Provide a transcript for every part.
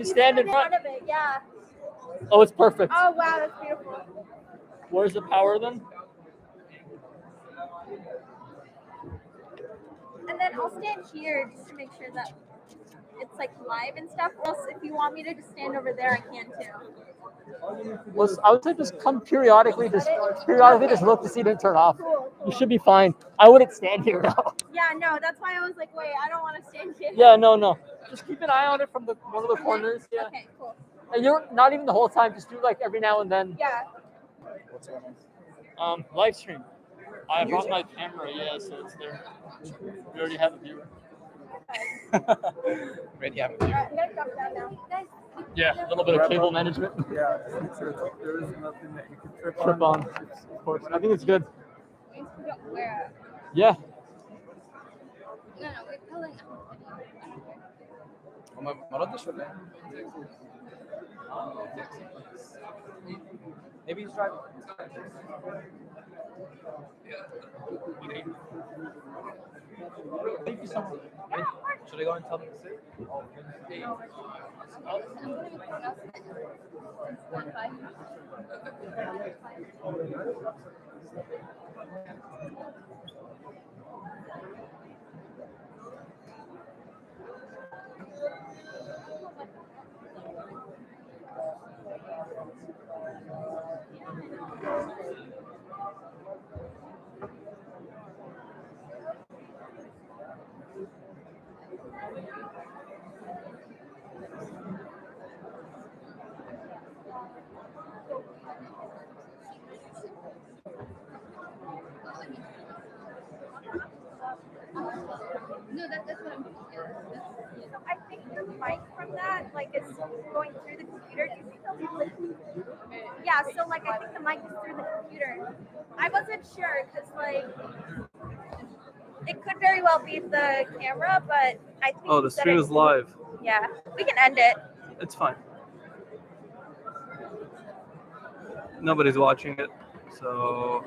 You stand in front. of it, yeah. Oh, it's perfect. Oh wow, that's beautiful. Where's the power then? And then I'll stand here just to make sure that it's like live and stuff. Or else, if you want me to just stand over there, I can too. Well, I would say just come periodically. Just look to see it and turn off. Cool. You should be fine. I wouldn't stand here though. Yeah, no, that's why I was like, wait, I don't want to stand here. Yeah, no. Just keep an eye on it from one of the corners. Yeah. Okay, cool. And you're not even the whole time. Just do like every now and then. Yeah. Live stream. I brought my camera. Yeah, so it's there. We already have a viewer. Already have a viewer. I'm gonna drop down now. Guys. Yeah, a little bit of cable management. Yeah, make sure there is nothing that you can Trip on. Of course. I think it's good. Where? Yeah. No, we're pulling. ما ردش ولا Maybe he's driving. Thank you so much. Should I go and tell them to sit? No, that's what I'm thinking. So I think the mic from that is going through the computer. Do you think they'll be able to? Yeah, so I think the mic is through the computer. I wasn't sure because it could very well be the camera, but I think. Oh, the stream is live. Yeah, we can end it. It's fine. Nobody's watching it, so.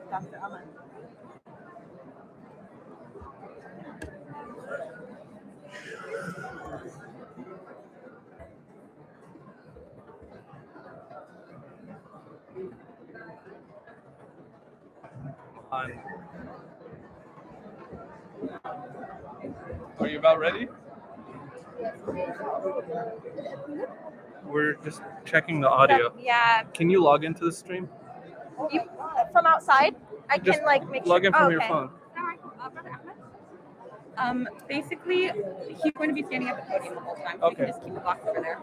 Dr. Omar. Are you about ready? We're just checking the audio. Yeah. Can you log into the stream? You, from outside? I Just can make log sure. in from your phone. Basically, he's going to be standing at the podium the whole time. So you can just keep the box over there.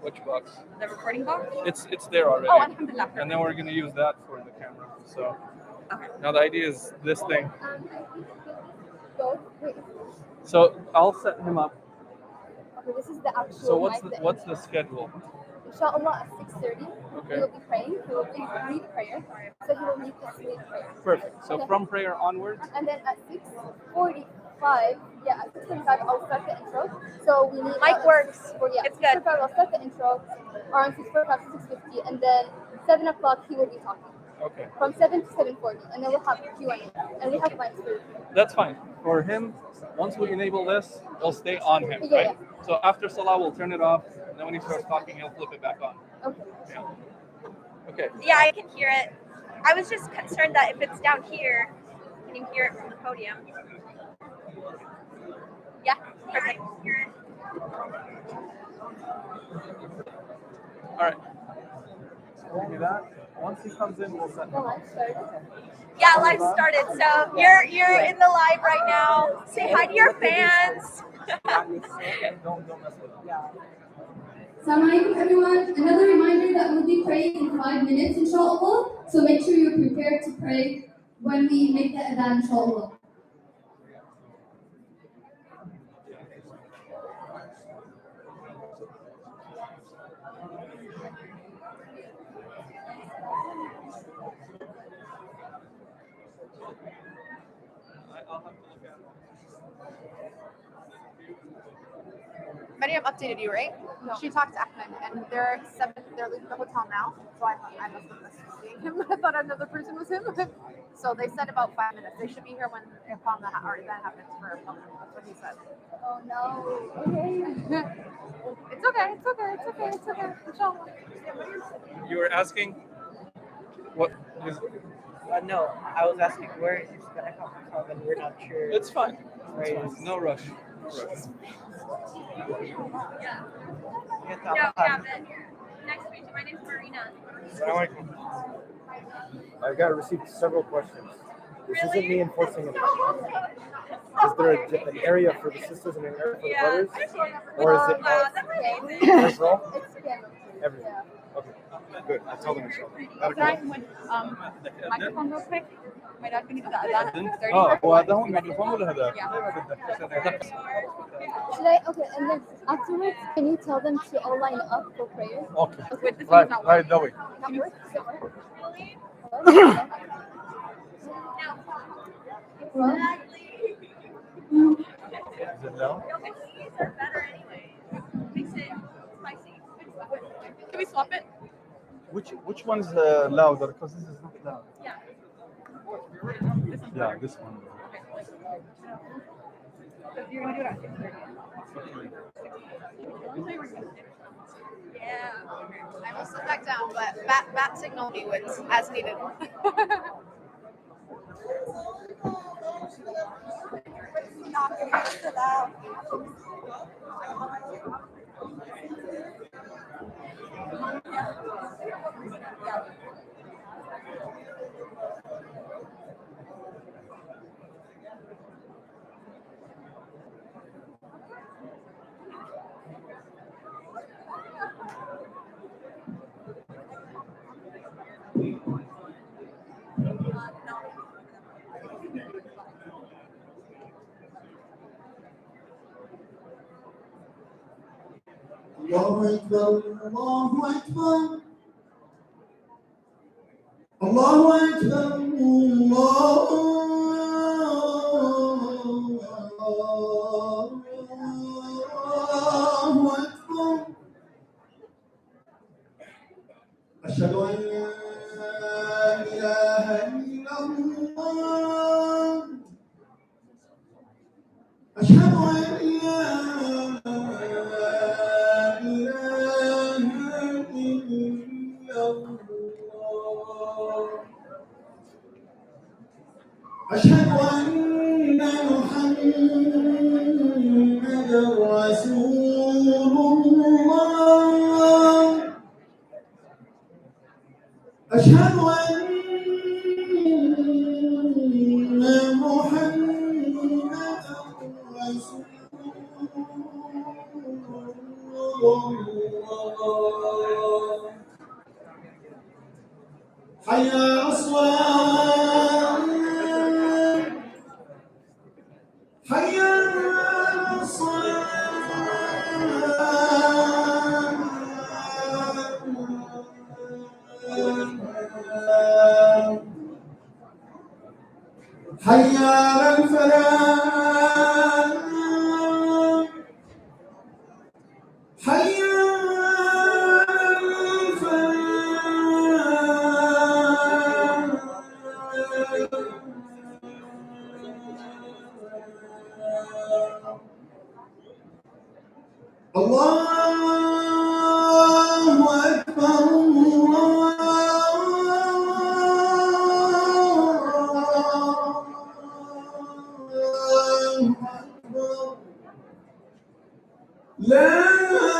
Which box? The recording box? It's there already. Oh, alhamdulillah. And then we're gonna use that for the camera. So Okay. now the idea is this thing. So I'll set him up. Okay, this is the actual. So what's the schedule? Inshallah at 6:30. Okay. He will be praying. He will lead prayer. So he will lead us lead prayer. Perfect. So Okay. from prayer onwards. And then at 6:45, at 6:45 I'll start the intro. So we need mic works. It's good. 6:45 I'll start the intro. Around 6:45 to 6:50, and then 7 o'clock he will be talking. Okay. From 7 to 7:40, and then we'll have Q&A, and we have mics too. That's fine. For him, once we enable this, it'll stay on him, Yeah, right? So after Salah, we'll turn it off, and then when he starts talking, he'll flip it back on. Okay. Yeah. Okay. Yeah, I can hear it. I was just concerned that if it's down here, can you hear it from the podium? Yeah, perfect. All right. We'll do that. Once he comes in, we'll set him up. Yeah, live started. So you're in the live right now. Say hi to your fans. Don't mess with him. Assalamu alaikum everyone. Another reminder that we'll be praying in 5 minutes, inshallah. So make sure you're prepared to pray when we make the adhan, inshallah. I'll have to look at it. Mariam updated you, right? No. She talked to Ahmed, and they're leaving the hotel now. So I must have missed seeing him. I thought another person was him. So they said about 5 minutes. They should be here when upon the event happens for public. That's what he said. Oh no. Okay. It's okay. It's okay. It's okay. It's okay. Inshallah. You were asking what is. No, I was asking where is this gonna come from, and we're not sure. It's fine. Where It's it fine. is. No rush. No rush. Yeah, but nice to meet you. My name's Marina. I've got received several questions. This isn't Really? me enforcing it. Is there an area for the sisters and an area for the brothers? Or is it Wow, that's amazing. free for all? It's family. Everything. Okay, good. I'll tell them so. Can I have microphone real quick? My dad's gonna do the adhan at 30. هو هذا هو الميكروفون ولا هذا؟ Should I? Okay, and then afterwards, can you tell them to all line up for prayer? Okay. Wait, this Right, one's not right, that way. That works? Does it work? Is it down? Can we swap it? Which one is louder? Because this is not loud. Yeah, this one. You're gonna do it at 6:30. Yeah. I will sit back down, but bat signal me as needed. Not gonna get to that. الله أكبر الله أكبر الله أكبر الله أكبر أشهد أن لا إله إلا الله أشهد أن لا إله إلا الله أشهد أن محمدا رسول الله أشهد أن محمدا رسول الله حي على الصلاة حي على الصلاة حي على الفلاح حي على الفلاح الله أكبر الله أكبر لا إله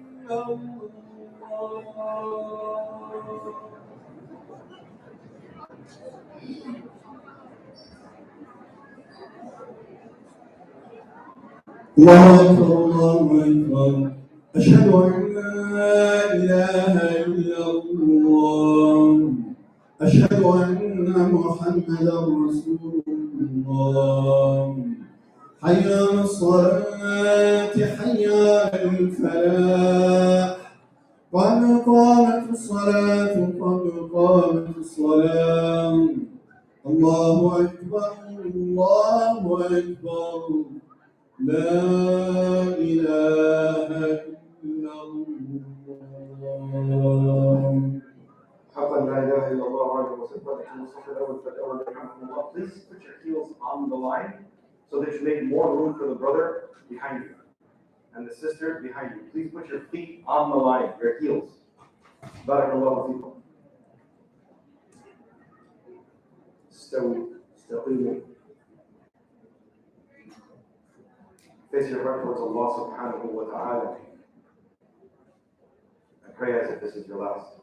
إلا الله أكبر الله أكبر أشهد أن لا إله إلا الله أشهد أن محمدا رسول الله حي على الصلاة حي على الفلاح قد قامت الله أكبر الله أكبر لا إله إلا الله. حقا لا إله إلا الله وحده وصفاته المصطفى الأول فالأول رحمه الله. Please put your heels on the line so that you make more room for the brother behind you and the sister behind you. Please put your feet on the line, your heels. Barakallahu feekum. استقيموا. Face your heart towards Allah subhanahu wa ta'ala and pray as if this is your last.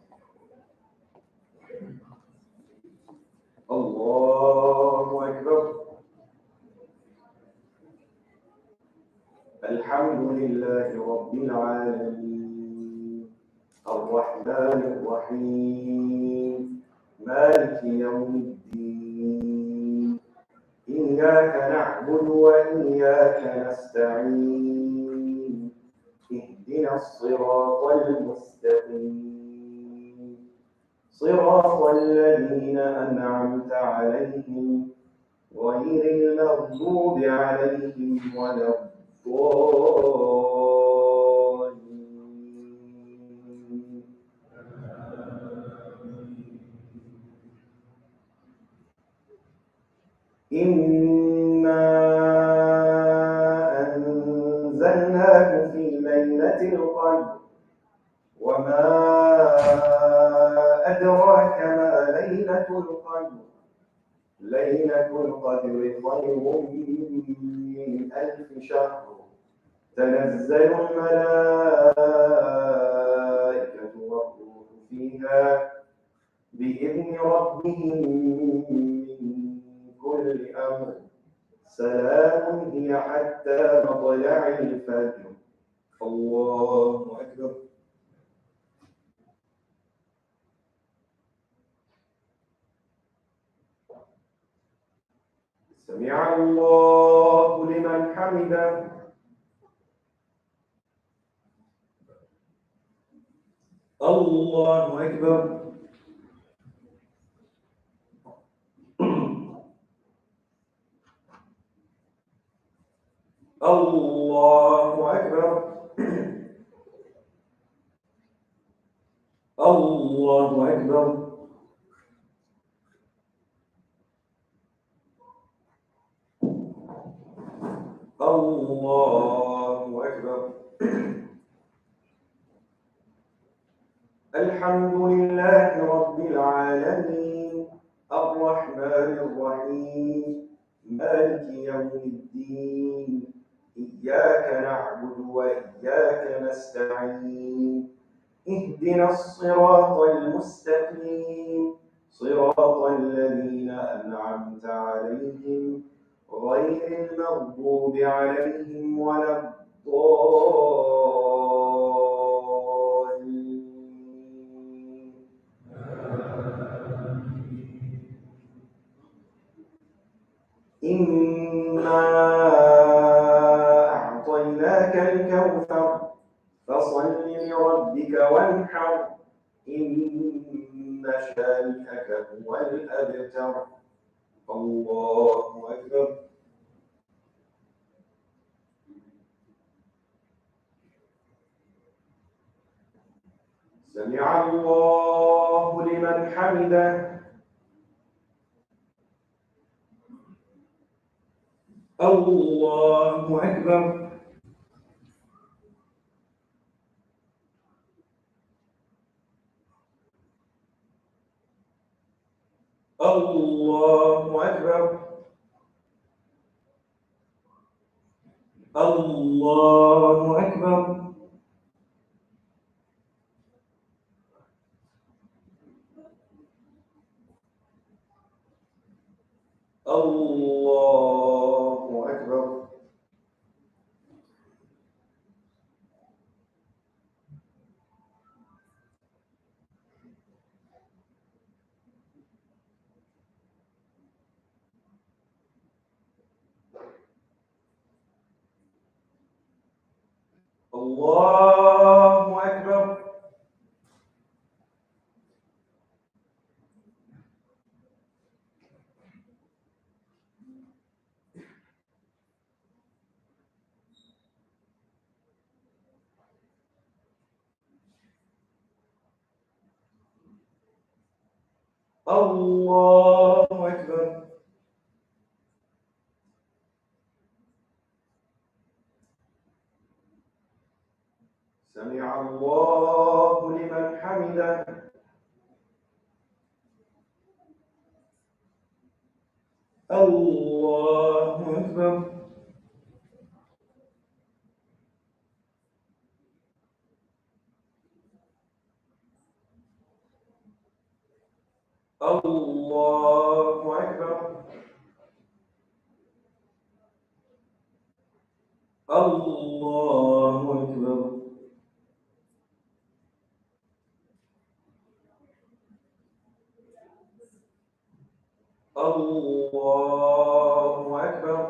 Allahu Akbar. Alhamdulillahi Rabbil Alameen. Ar-Rahman Ar-Rahim. Maliki Yawmiddin. إياك نعبد وإياك نستعين اهدنا الصراط المستقيم صراط الذين أنعمت عليهم غير المغضوب عليهم ولا الضالين. إنا أنزلناه في ليلة القدر وما أدراك ما ليلة القدر ليلة القدر خير من 1000 شهر تنزل الملائكة والروح فيها بإذن ربهم من كل أمر سلام هي حتى مطلع الفجر. الله أكبر. سمع الله لمن حمده. الله أكبر. الله أكبر. الله أكبر. الله أكبر. الحمد لله رب العالمين الرحمن الرحيم مالك يوم الدين إياك نعبد وإياك نستعين اهدنا الصراط المستقيم صراط الذين أنعمت عليهم غير المغضوب عليهم ولا الضالين. إنا أعطيناك الكوثر فصل لربك وانحر إن شانئك هو الأبتر. الله أكبر. سمع الله لمن حمده. الله أكبر. الله أكبر. الله أكبر. الله أكبر. الله أكبر. الله أكبر. سمع الله لمن حمده. الله أكبر. الله أكبر. الله أكبر. الله أكبر.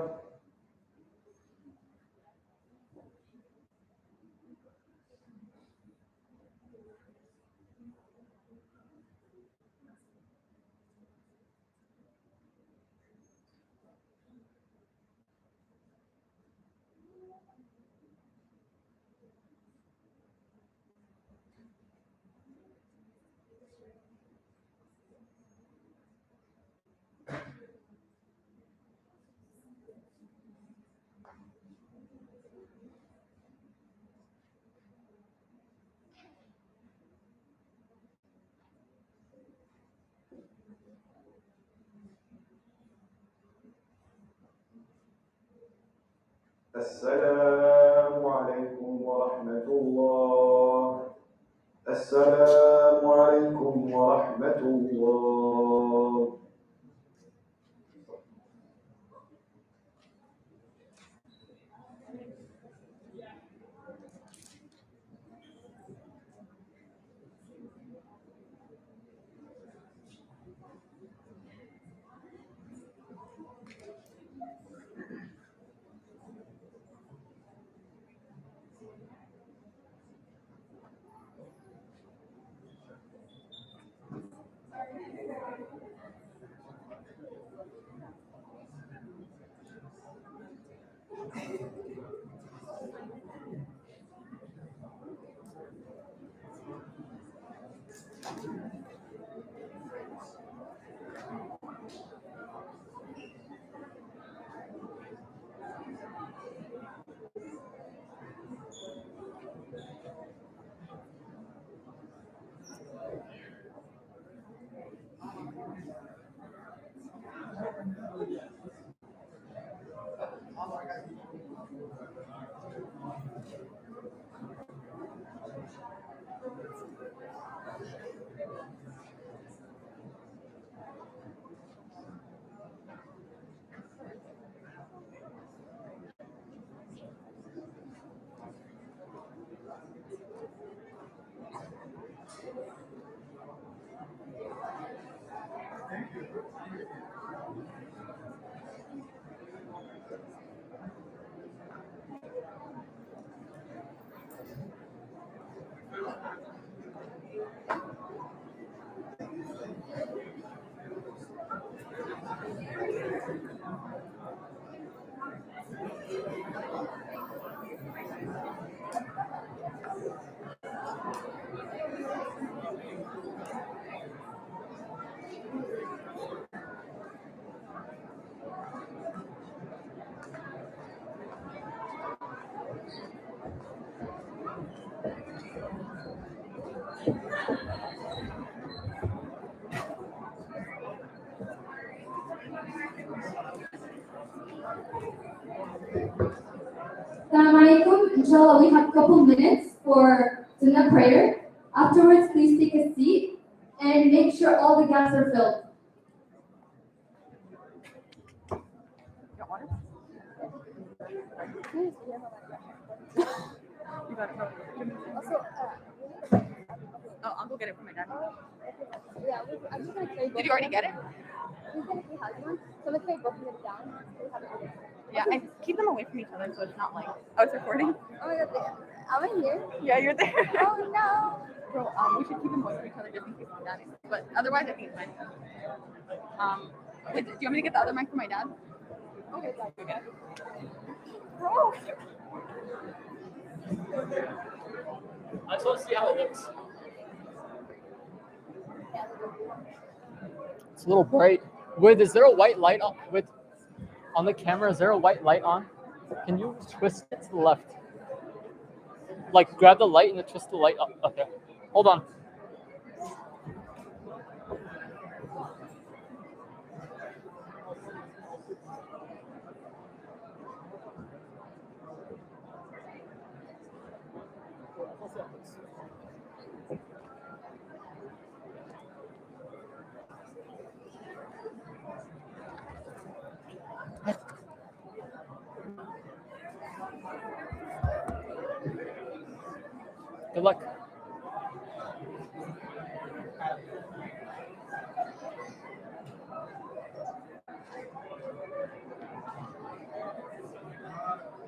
السلام عليكم ورحمة الله. السلام عليكم ورحمة الله. Assalamu alaikum. Inshallah, we have a couple minutes for Sunnah prayer. Afterwards, please take a seat and make sure all the gaps are filled. You got it. Oh, I'll go get it from my dad. Yeah, I'm just gonna carry both. Did you already get it? He's gonna he has one, so I'm gonna carry both of them down. So we have it. Yeah, and keep them away from each other so it's not like, oh, it's recording? Oh my god, am I here? Yeah, you're there. Oh no! Bro, we should keep them away from each other just in case my dad is. But otherwise, I think it's fine. Wait, do you want me to get the other mic for my dad? Okay, go get it. Bro! I just want to see how it looks. It's a little bright. Wait, is there a white light on the camera? Is there a white light on? Can you twist it to the left? Like grab the light and then twist the light up. Okay. Hold on. Good luck.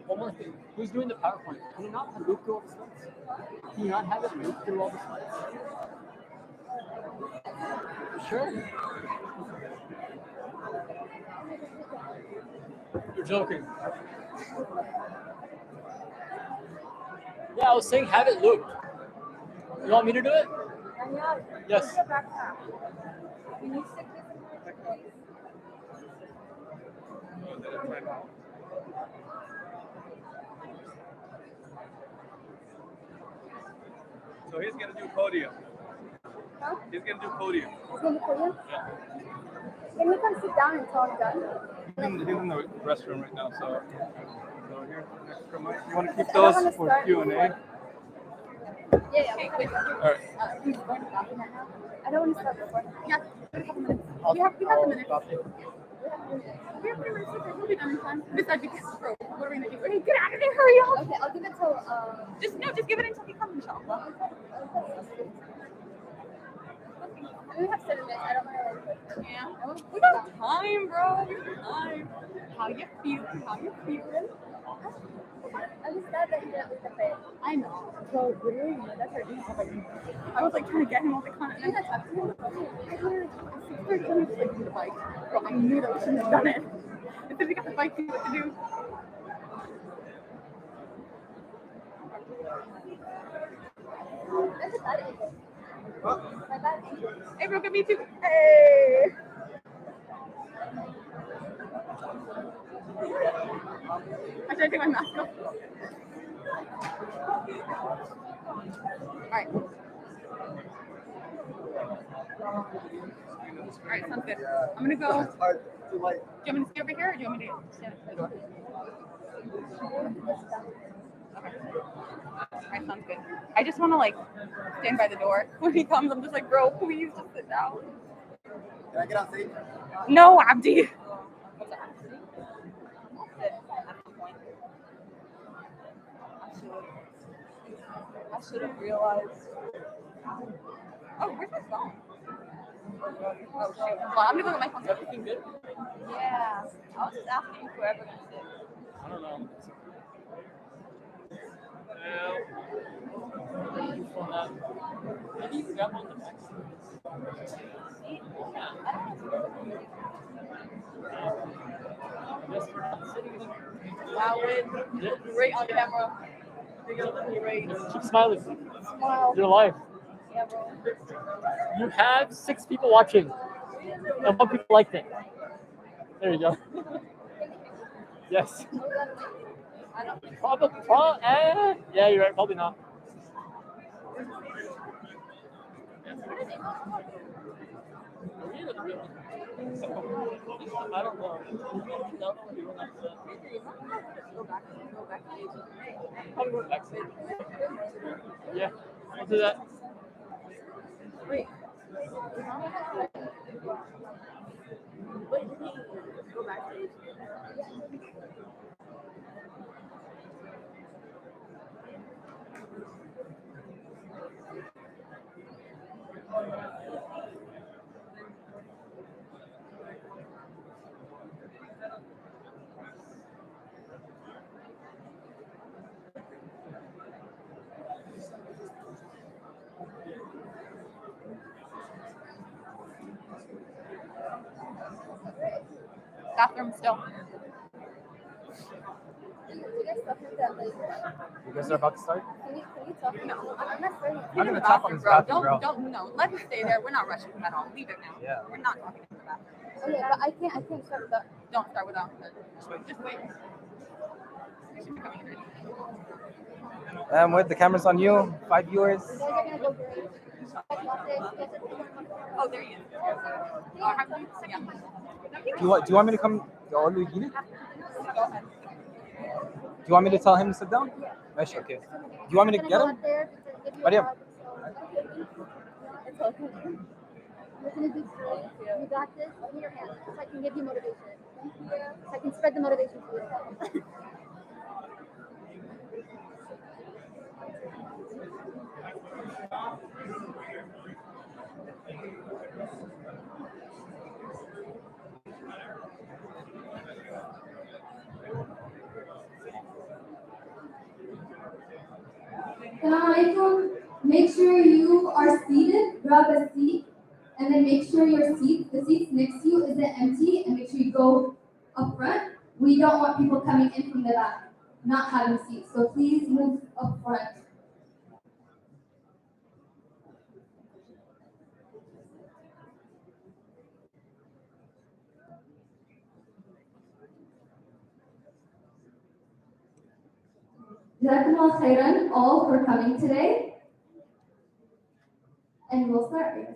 One more thing. Who's doing the PowerPoint? Can you not have Luke do all the slides? Can you not have it Luke do all the slides? Sure. You're joking. Yeah, I was saying have it Luke. You want me to do it? Yes. So he's gonna do podium. Huh? He's gonna do podium. He's going to put you? Yeah. Can you come sit down until I'm done? He's in the restroom right now, so here's an extra mic. You want to keep I don't those wanna for start Q&A? before. Yeah. Okay, wait. All right. Who's going to the bathroom right now? I don't want to start before. Yeah, wait a couple minutes. You have the minutes. We have 3 minutes. Okay, we'll be done in time. Besides, because, bro, what are we gonna do? Hey, get out of there, hurry up. Okay, I'll give it till, Just give it until he comes, inshallah. we have 7 minutes. I don't want to Yeah. We got time, bro. We got time. How you feeling? How you feeling? I'm just glad that you didn't leave the bed. I know. Bro, literally, that's our I was like trying to get him off the con. You had to talk to him? I literally, 6:30 he was like, do the bike. Bro, I knew that we shouldn't have done it. As soon as we got the bike, we knew what to do. That's a bad angle. My bad angle. Hey, bro, get me too. Hey. I should take my mask off. Alright. Alright, sounds good. I'm gonna go. Do you want me to stay over here or do you want me to stand at the door? Okay. Alright, sounds good. I just wanna stand by the door when he comes. I'm just like, bro, please just sit down. Can I get on stage? No, Abdi. What's that? I should have realized. Oh, where's my phone? Oh, shoot. Well, I'm gonna go get my phone. Is everything good? Yeah. I was just asking whoever can sit. I don't know. Maybe you can grab on the back. Yes, we're not sitting in. Wow, win. Great on camera. Great. Keep smiling. Smile. You're alive. Yeah, bro. You have 6 people watching, and 1 people liked it. There you go. Yes. Probably. Yeah, you're right. Probably not. I don't know. Probably went backstage. Yeah, I'll do that. Wait. Wait, did he go backstage? Bathroom still. You guys are about to start? Can you No, I'm not saying. I'm gonna tap on his bathroom, bro. No. Let him stay there. We're not rushing him at all. Leave it now. Yeah. We're not talking in the bathroom. Okay, but I can't start without. Don't start without. Just wait. You should be coming in ready. Wait, the camera's on you. 5 viewers. You guys are gonna go great. Oh, there he is. Yeah. Do you want me to come? Go ahead. Do you want me to tell him to sit down? Yes, okay. Do you want me to get him? Mariam. It's okay. You're gonna do great. You got this. Give me your hand so I can give you motivation. So I can spread the motivation to you. Assalamualaikum. Make sure you are seated, grab a seat, and then make sure the seats next to you isn't empty, and make sure you go up front. We don't want people coming in from the back, not having seats, so please move up front. Jazakumullah khairan all for coming today. And we'll start, I guess.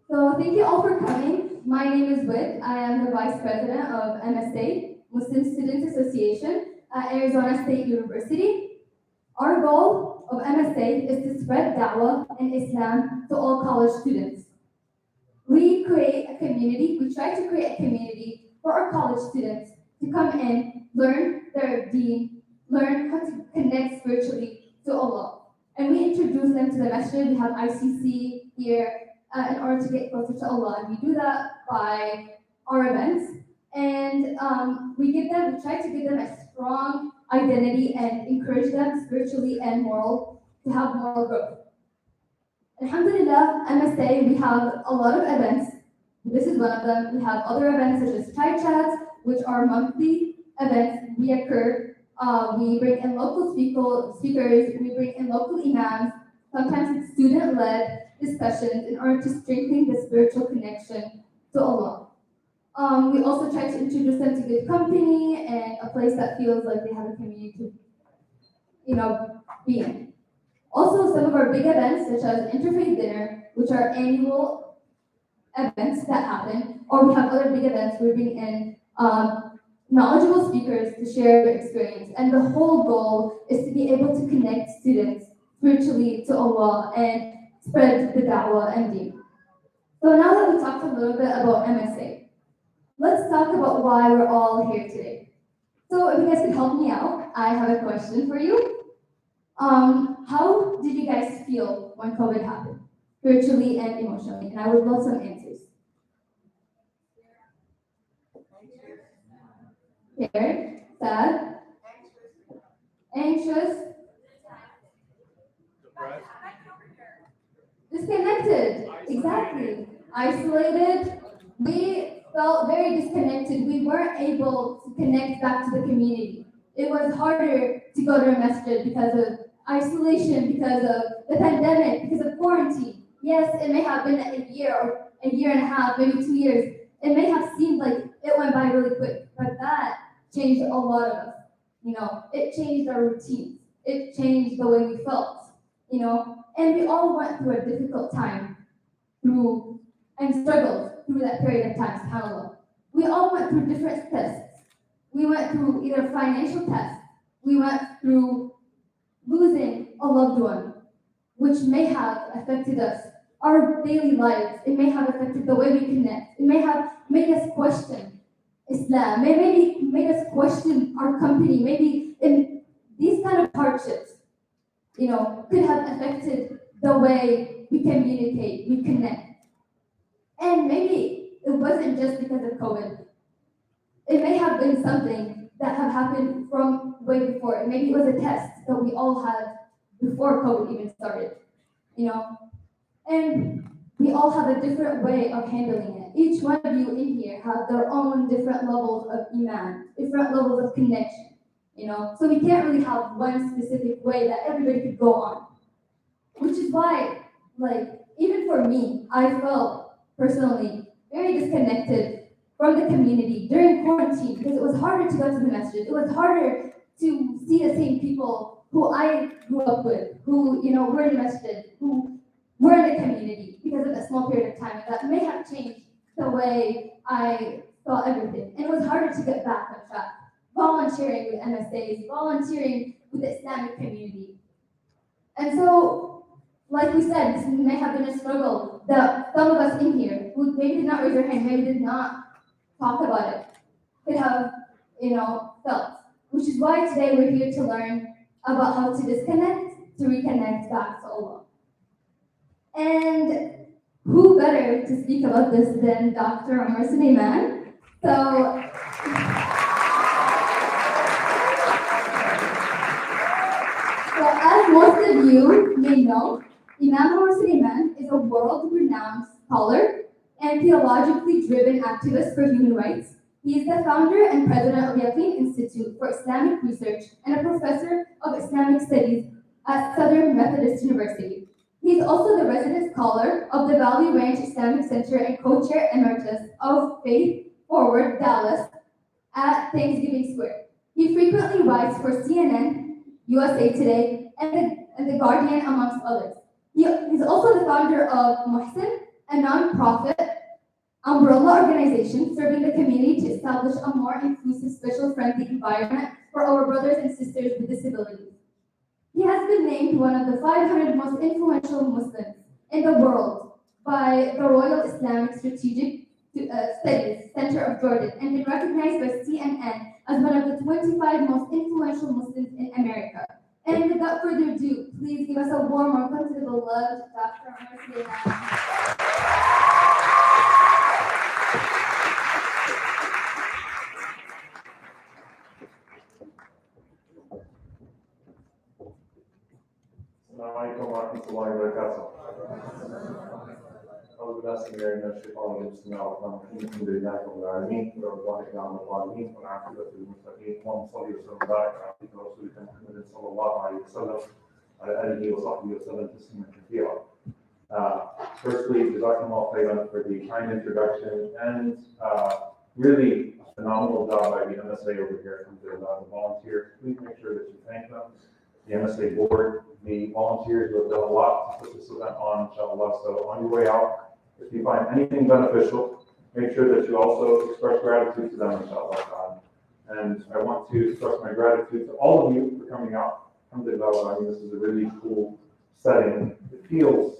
So thank you all for coming. My name is Wid. I am the Vice President of MSA, Muslim Students Association at Arizona State University. Our goal of MSA is to spread da'wah and Islam to all college students. We try to create a community for our college students to come in, learn their deen, learn how to connect spiritually to Allah. And we introduce them to the masjid. We have ICC here in order to get closer to Allah. And we do that by our events. And we try to give them a strong identity and encourage them spiritually and to have moral growth. Alhamdulillah, MSA, we have a lot of events. This is one of them. We have other events such as Chai Chats, which are monthly events reoccur. We bring in local speakers, we bring in local imams. Sometimes it's student-led discussions in order to strengthen the spiritual connection to Allah. We also try to introduce them to good company and a place that feels like they have a community to, be in. Also, some of our big events, such as Interfaith Dinner, which are annual events that happen, or we have other big events where we bring in knowledgeable speakers to share their experience. And the whole goal is to be able to connect students spiritually to Allah and spread the da'wah and deen. So now that we talked a little bit about MSA, let's talk about why we're all here today. So if you guys could help me out, I have a question for you. How did you guys feel when COVID happened, spiritually and emotionally? And I would love some answers. Scared, sad, anxious, disconnected, exactly, isolated. We felt very disconnected. We weren't able to connect back to the community. It was harder to go to a masjid because of isolation, because of the pandemic, because of quarantine. Yes, it may have been a year or a year and a half, maybe 2 years. It may have seemed like it went by really quick, but that changed a lot of us. It changed our routines. It changed the way we felt. And we all went through a difficult time and struggled through that period of time, subhanAllah. We all went through different tests. We went through either financial tests. We went through losing a loved one, which may have affected us, our daily lives. It may have affected the way we connect. It may have made us question Islam. Maybe made us question our company. Maybe in these kind of hardships, could have affected the way we communicate, we connect. And maybe it wasn't just because of COVID. It may have been something that have happened from way before. Maybe it was a test that we all had before COVID even started, And we all have a different way of handling it. Each one of you in here have their own different levels of iman, different levels of connection. So we can't really have one specific way that everybody could go on. Which is why, even for me, I felt personally very disconnected from the community during quarantine because it was harder to go to the masjid. It was harder to see the same people who I grew up with, who, were in the masjid, who were in the community because of a small period of time. And that may have changed the way I saw everything. And it was harder to get back on track. Volunteering with MSAs, volunteering with the Islamic community. And so, like we said, this may have been a struggle that some of us in here who maybe did not raise their hand, maybe did not talk about it, could have, felt. Which is why today we're here to learn about how to disconnect, to reconnect back to Allah. And who better to speak about this than Dr. Omar Suleiman? So, as most of you may know, Imam Suleiman is a world-renowned scholar and theologically driven activist for human rights. He is the founder and president of Yaqeen Institute for Islamic Research and a professor of Islamic Studies at Southern Methodist University. He is also the resident scholar of the Valley Range Islamic Center and co-chair emeritus of Faith Forward Dallas at Thanksgiving Square. He frequently writes for CNN, USA Today, and the Guardian, amongst others. He's also the founder of Muhsin, a non-profit umbrella organization serving the community to establish a more inclusive, special-friendly environment for our brothers and sisters with disabilities. He has been named one of the 500 most influential Muslims in the world by the Royal Islamic Strategic Studies Center of Jordan and been recognized by CNN as one of the 25 most influential Muslims in America. And without further ado, please give us a warm welcome to the beloved Dr. Omar Suleiman. Assalamualaikum warahmatullahi wabarakatuh. أعوذ بالله من الشيطان الرجيم بسم الله الرحمن الرحيم الحمد لله رب العالمين والرحمن الرحيم والعاقبة للمتقين اللهم صل وسلم وبارك على عبدك ورسولك محمد صلى الله عليه وسلم على آله وصحبه وسلم تسليما كثيرا. Firstly, Jazakumullah khairan for the kind introduction and really a phenomenal job by the MSA over here from the volunteers. Please make sure that you thank them. The MSA board, the volunteers who have done a lot to put this event on, inshallah. So on your way out, if you find anything beneficial, make sure that you also express gratitude to them, inshallah. And I want to express my gratitude to all of you for coming out. Alhamdulillah, I mean, this is a really cool setting. It feels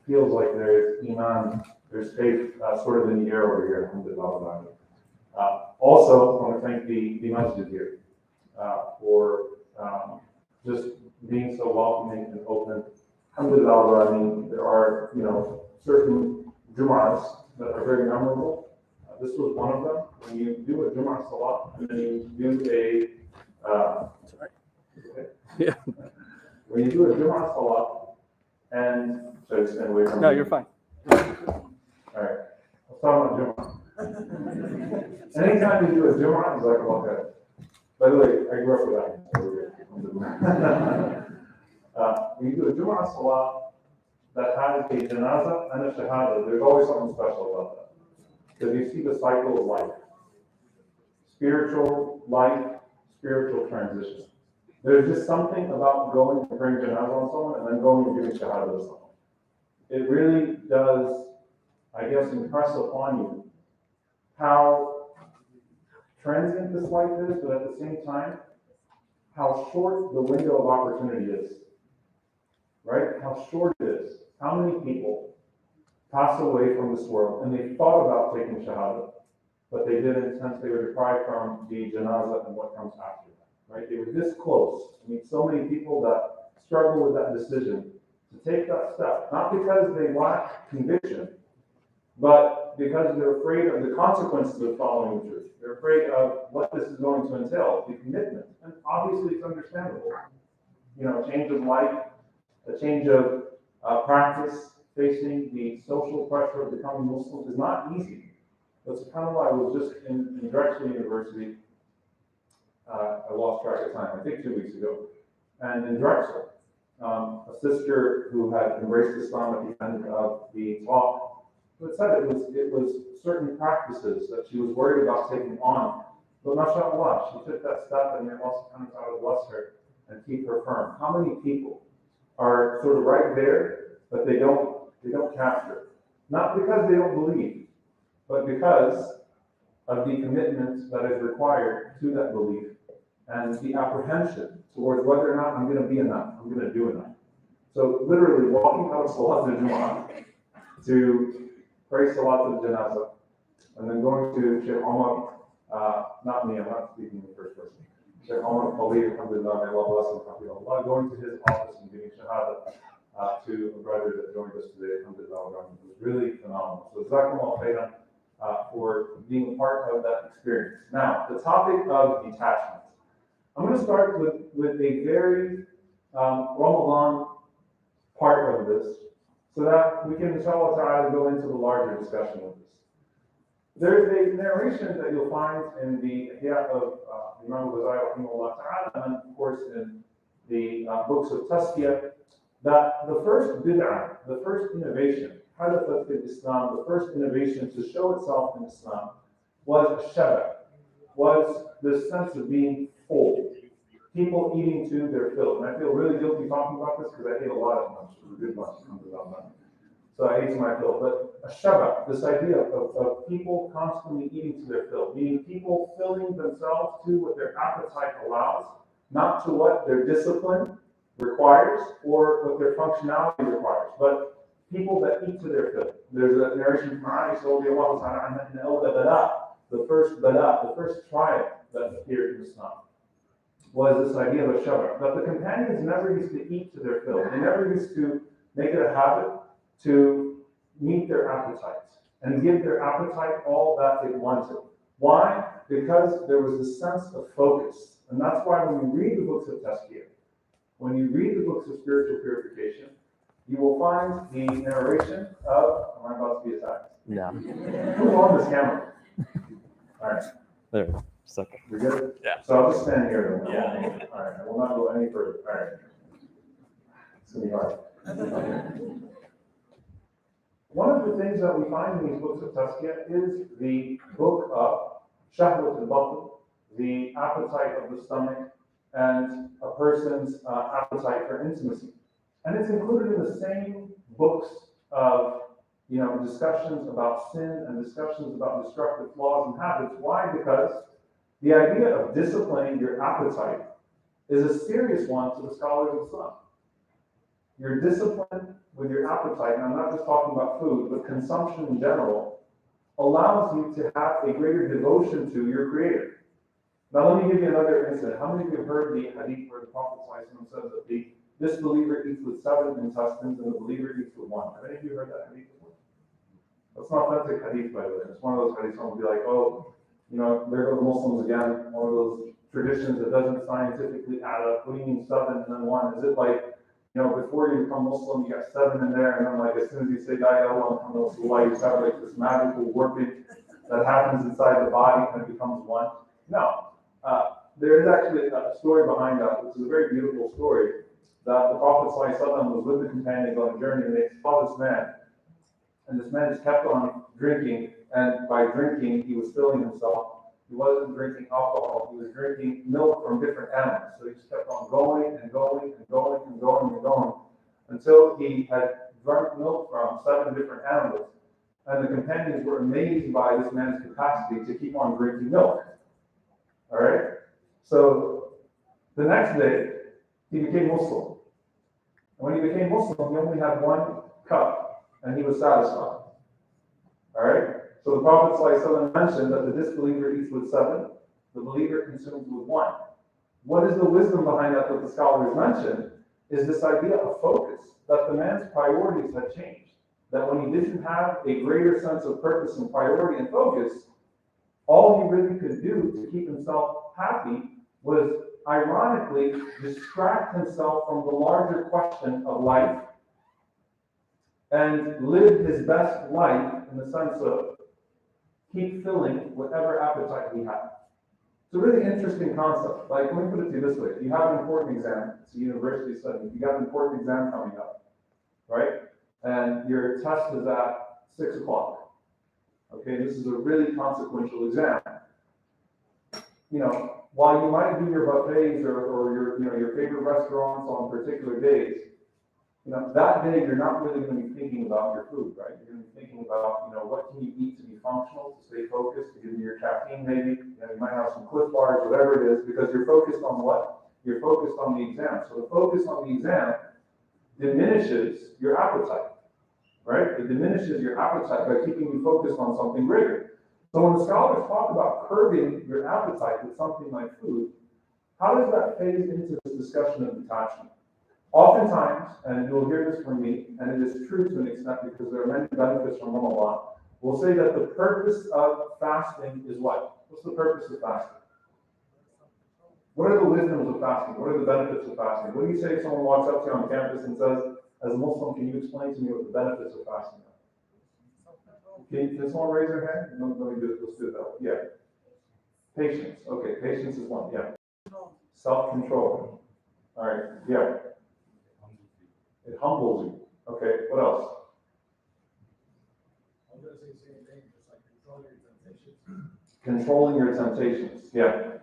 like there's Imam, there's faith sort of in the air over here, alhamdulillah. Also, I want to thank the masjid here for just being so welcoming and open. Alhamdulillah, I mean, there are, certain Jum'ahs that are very memorable. This was one of them. When you do a Jum'ah Salat, and then you do Yeah. When you do a Jum'ah Salat, and should I stand away from No, you? you're fine. All right. Let's talk about Jum'ah. Anytime you do a Jum'ah, it's like, okay. By the way, I grew up with that. When you do a Jum'ah Salah that has a Janazah and a Shahada, there's always something special about that. Because you see the cycle of life. Spiritual life, spiritual transition. There's just something about going and praying Janazah on someone and then going and giving Shahada to someone. It really does, I guess, impress upon you how transient this life is, but at the same time, how short the window of opportunity is, right? How short it is. How many people pass away from this world and they thought about taking Shahada, but they didn't since they were deprived from the Janazah and what comes after that, right? They were this close. I mean, so many people that struggle with that decision to take that step, not because they lack conviction, but because they're afraid of the consequences of following the truth. They're afraid of what this is going to entail, the commitment. And obviously it's understandable. A change of life, a change of practice, facing the social pressure of becoming Muslim is not easy. But subhanAllah, I was just in Drexel University I lost track of time, I think 2 weeks ago, and in Drexel, a sister who had embraced Islam at the end of the talk, who had said it was certain practices that she was worried about taking on, but mashallah, she took that step and may Allah subhanahu wa ta'ala bless her and keep her firm. How many people are sort of right there, but they don't capture? Not because they don't believe, but because of the commitment that is required to that belief and the apprehension towards whether or not I'm going to be enough, I'm going to do enough. So literally walking out of Salat al-Jumu'ah to pray Salat al-Janazah and then going to Sheikh Omar, not me, I'm not speaking in the first person, Sheikh Omar Khalid, alhamdulillah, may Allah bless him, alhamdulillah, going to his office and giving shahada to a brother that joined us today, alhamdulillah, it was really phenomenal. So Jazakumullah khairan for being a part of that experience. Now, the topic of detachment. I'm going to start with a very Ramadan part of this, so that we can, inshallah ta'ala, go into the larger discussion of this. There's a narration that you'll find in the Ihya of Imam Ghazali, rahimahullah ta'ala, and of course in the books of Tazkiyah, that the first bid'ah, the first innovation, hadathat in Islam, the first innovation to show itself in Islam was shaba, was this sense of being full. People eating to their fill. And I feel really guilty talking about this because I ate a lot at lunch. It was a good lunch. So I ate to my fill. But a shaba, this idea of people constantly eating to their fill, meaning people filling themselves to what their appetite allows, not to what their discipline requires or what their functionality requires, but people that eat to their fill. There's a narration from Aisha, the first trial that appeared in Islam was this idea of a shabar, that the companions never used to eat to their fill. They never used to make it a habit to meet their appetites and give their appetite all that they wanted. Why? Because there was a sense of focus. And that's why when you read the books of Tazkiyah, when you read the books of spiritual purification, you will find the narration of, am I about to be attacked? Yeah. Who's on this camera? All right. There. Second. We're good? Yeah. So I'll just stand here then. Yeah. All right. I will not go any further. All right. It's going to be hard. One of the things that we find in these books of Tazkiyah is the book of Shahwat al-Batn, the appetite of the stomach, and a person's appetite for intimacy. And it's included in the same books of discussions about sin and discussions about destructive flaws and habits. Why? Because the idea of disciplining your appetite is a serious one to the scholars of Islam. Your discipline with your appetite, and I'm not just talking about food, but consumption in general, allows you to have a greater devotion to your Creator. Now let me give you another incident. How many of you have heard the hadith where the Prophet says that the disbeliever eats with 7 intestines and the believer eats with 1? Have any of you heard that hadith before? That's an authentic hadith, by the way. It's one of those hadiths someone will be like, oh, there go the Muslims again, one of those traditions that doesn't scientifically add up. What do you mean 7 and then 1? Is it like, before you become Muslim, you got 7 in there, and then like as soon as you say La ilaha illallah, you have like this magical warping that happens inside the body and it becomes 1? No. There is actually a story behind that, which is a very beautiful story, that the Prophet ﷺ was with the companions on a journey, and they saw this man. And this man just kept on drinking, and by drinking, he was filling himself. He wasn't drinking alcohol, he was drinking milk from different animals. So he just kept on going and going and going and going and going until he had drunk milk from 7 different animals. And the companions were amazed by this man's capacity to keep on drinking milk. All right? So the next day, he became Muslim. And when he became Muslim, he only had 1 cup, and he was satisfied. All right? So the Prophet ﷺ mentioned that the disbeliever eats with 7, the believer consumes with 1. What is the wisdom behind that the scholars mentioned is this idea of focus, that the man's priorities had changed. That when he didn't have a greater sense of purpose and priority and focus, all he really could do to keep himself happy was, ironically, distract himself from the larger question of life and live his best life in the sense of keep filling whatever appetite he had. It's a really interesting concept. Like, let me put it to you this way. If you have an important exam, it's a university study, if you got an important exam coming up, right? And your test is at 6 o'clock. Okay, this is a really consequential exam. You know, while you might do your buffets or your, you know, your favorite restaurants on particular days, you know, that day you're not really going to be thinking about your food, right? You're going to be thinking about, you know, what can you eat to be functional, to stay focused, to give you your caffeine maybe. You know, you might have some Cliff Bars, whatever it is, because you're focused on what? You're focused on the exam. So the focus on the exam diminishes your appetite, right? It diminishes your appetite by keeping you focused on something greater. So when the scholars talk about curbing your appetite with something like food, how does that phase into this discussion of detachment? Oftentimes, and you'll hear this from me, and it is true to an extent because there are many benefits from Ramadan, we'll say that the purpose of fasting is what? What's the purpose of fasting? What are the wisdoms of fasting? What are the benefits of fasting? What do you say if someone walks up to you on campus and says, as a Muslim, can you explain to me what the benefits of fasting are? Can someone raise their hand? Let me do it. Let's do it that way. Yeah. Patience. Okay, patience is one. Yeah. Self-control. All right. Yeah. It humbles you. Okay, what else? I'm going to say the same thing, just like controlling your temptations. Controlling your temptations. Yeah.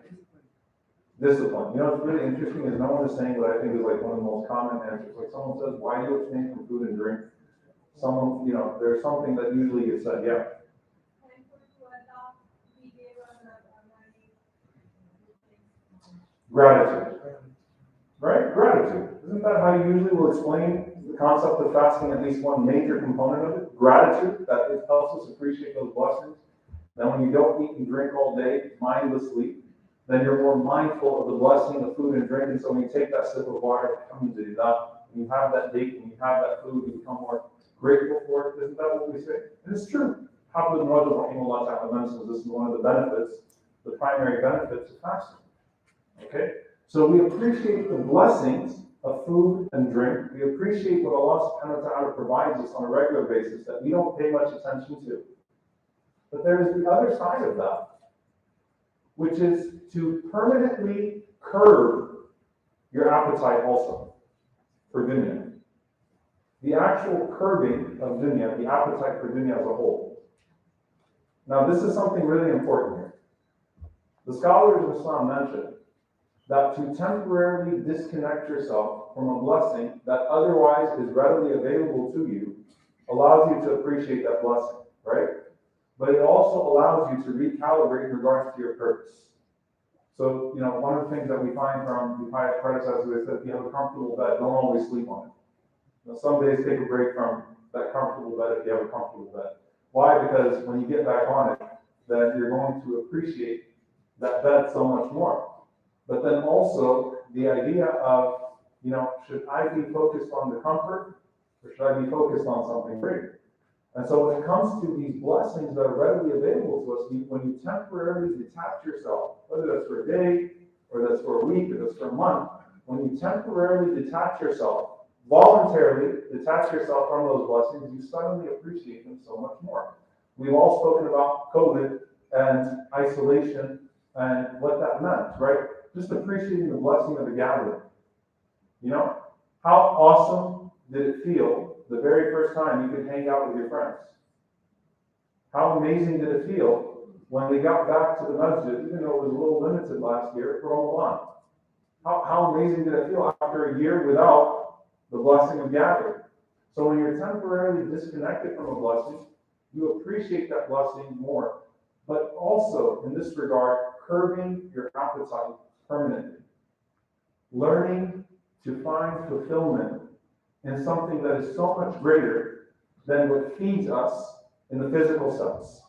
Discipline. You know what's really interesting is no one is saying what I think is like one of the most common answers. Like someone says, why do you abstain from food and drink? Someone, you know, there's something that usually gets said. Yeah. Gratitude. Right? Gratitude. Isn't that how you usually will explain the concept of fasting, at least one major component of it? Gratitude, that it helps us appreciate those blessings. Then when you don't eat and drink all day mindlessly, then you're more mindful of the blessing of food and drink. And so when you take that sip of water, alhamdulillah, when you have that date, when you have that food, you become more grateful for it. Isn't that what we say? And it's true. Hafiz ibn Rajab rahimahullah ta'ala mentions this is one of the benefits, the primary benefits of fasting. Okay? So we appreciate the blessings of food and drink. We appreciate what Allah subhanahu wa ta'ala provides us on a regular basis that we don't pay much attention to. But there is the other side of that, which is to permanently curb your appetite also for dunya. The actual curbing of dunya, the appetite for dunya as a whole. Now this is something really important here. The scholars of Islam mention that to temporarily disconnect yourself from a blessing that otherwise is readily available to you allows you to appreciate that blessing, right? But it also allows you to recalibrate in regards to your purpose. So, you know, one of the things that we find from the pious predecessors is that if you have a comfortable bed, don't always sleep on it. Now, some days take a break from that comfortable bed if you have a comfortable bed. Why? Because when you get back on it, then you're going to appreciate that bed so much more. But then also the idea of, you know, should I be focused on the comfort or should I be focused on something greater? And so when it comes to these blessings that are readily available to us, when you temporarily detach yourself, whether that's for a day or that's for a week or that's for a month, when you temporarily detach yourself, voluntarily detach yourself from those blessings, you suddenly appreciate them so much more. We've all spoken about COVID and isolation and what that meant, right? Just appreciating the blessing of the gathering. You know, how awesome did it feel the very first time you could hang out with your friends? How amazing did it feel when we got back to the masjid, even though it was a little limited last year, for Ramadan? How amazing did it feel after a year without the blessing of gathering? So when you're temporarily disconnected from a blessing, you appreciate that blessing more. But also, in this regard, curbing your appetite permanently. Learning to find fulfillment in something that is so much greater than what feeds us in the physical sense.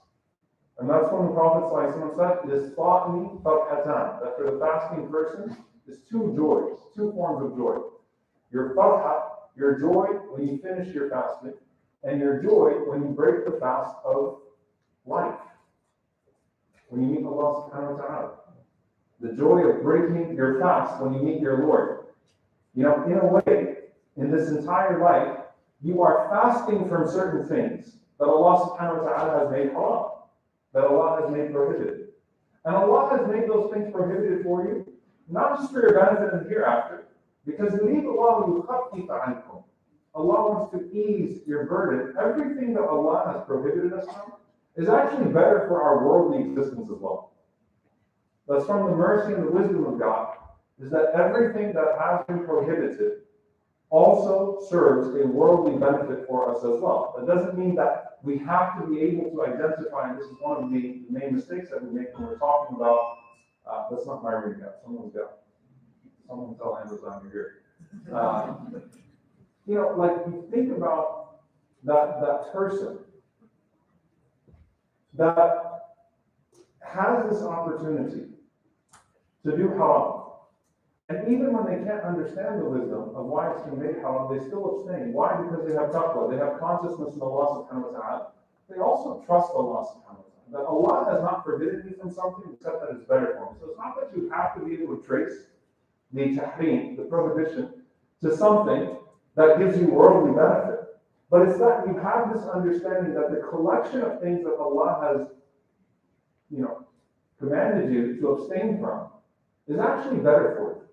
And that's when the Prophet ﷺ said, "Isfa'ni farhatan," that for the fasting person is two joys, two forms of joy. Your farha, your joy when you finish your fasting, and your joy when you break the fast of life. When you meet Allah subhanahu wa ta'ala. The joy of breaking your fast when you meet your Lord. You know, in a way, in this entire life, you are fasting from certain things that Allah subhanahu wa ta'ala has made halal, that Allah has made prohibited. And Allah has made those things prohibited for you, not just for your benefit in the hereafter, because Allah wants to ease your burden. Everything that Allah has prohibited us from is actually better for our worldly existence as well. That's from the mercy and the wisdom of God, is that everything that has been prohibited also serves a worldly benefit for us as well. That doesn't mean that we have to be able to identify, and this is one of the main mistakes that we make when we're talking about, that's not my recap, someone's got. Someone tell Amazon you're here. You know, like you think about that person that has this opportunity to do haram. And even when they can't understand the wisdom of why it's been made haram, they still abstain. Why? Because they have taqwa, they have consciousness in Allah subhanahu wa ta'ala. They also trust Allah subhanahu wa ta'ala. That Allah has not forbidden me from something except that it's better for me. So it's not that you have to be able to trace the tahrim, the prohibition, to something that gives you worldly benefit. But it's that you have this understanding that the collection of things that Allah has, commanded you to abstain from is actually better for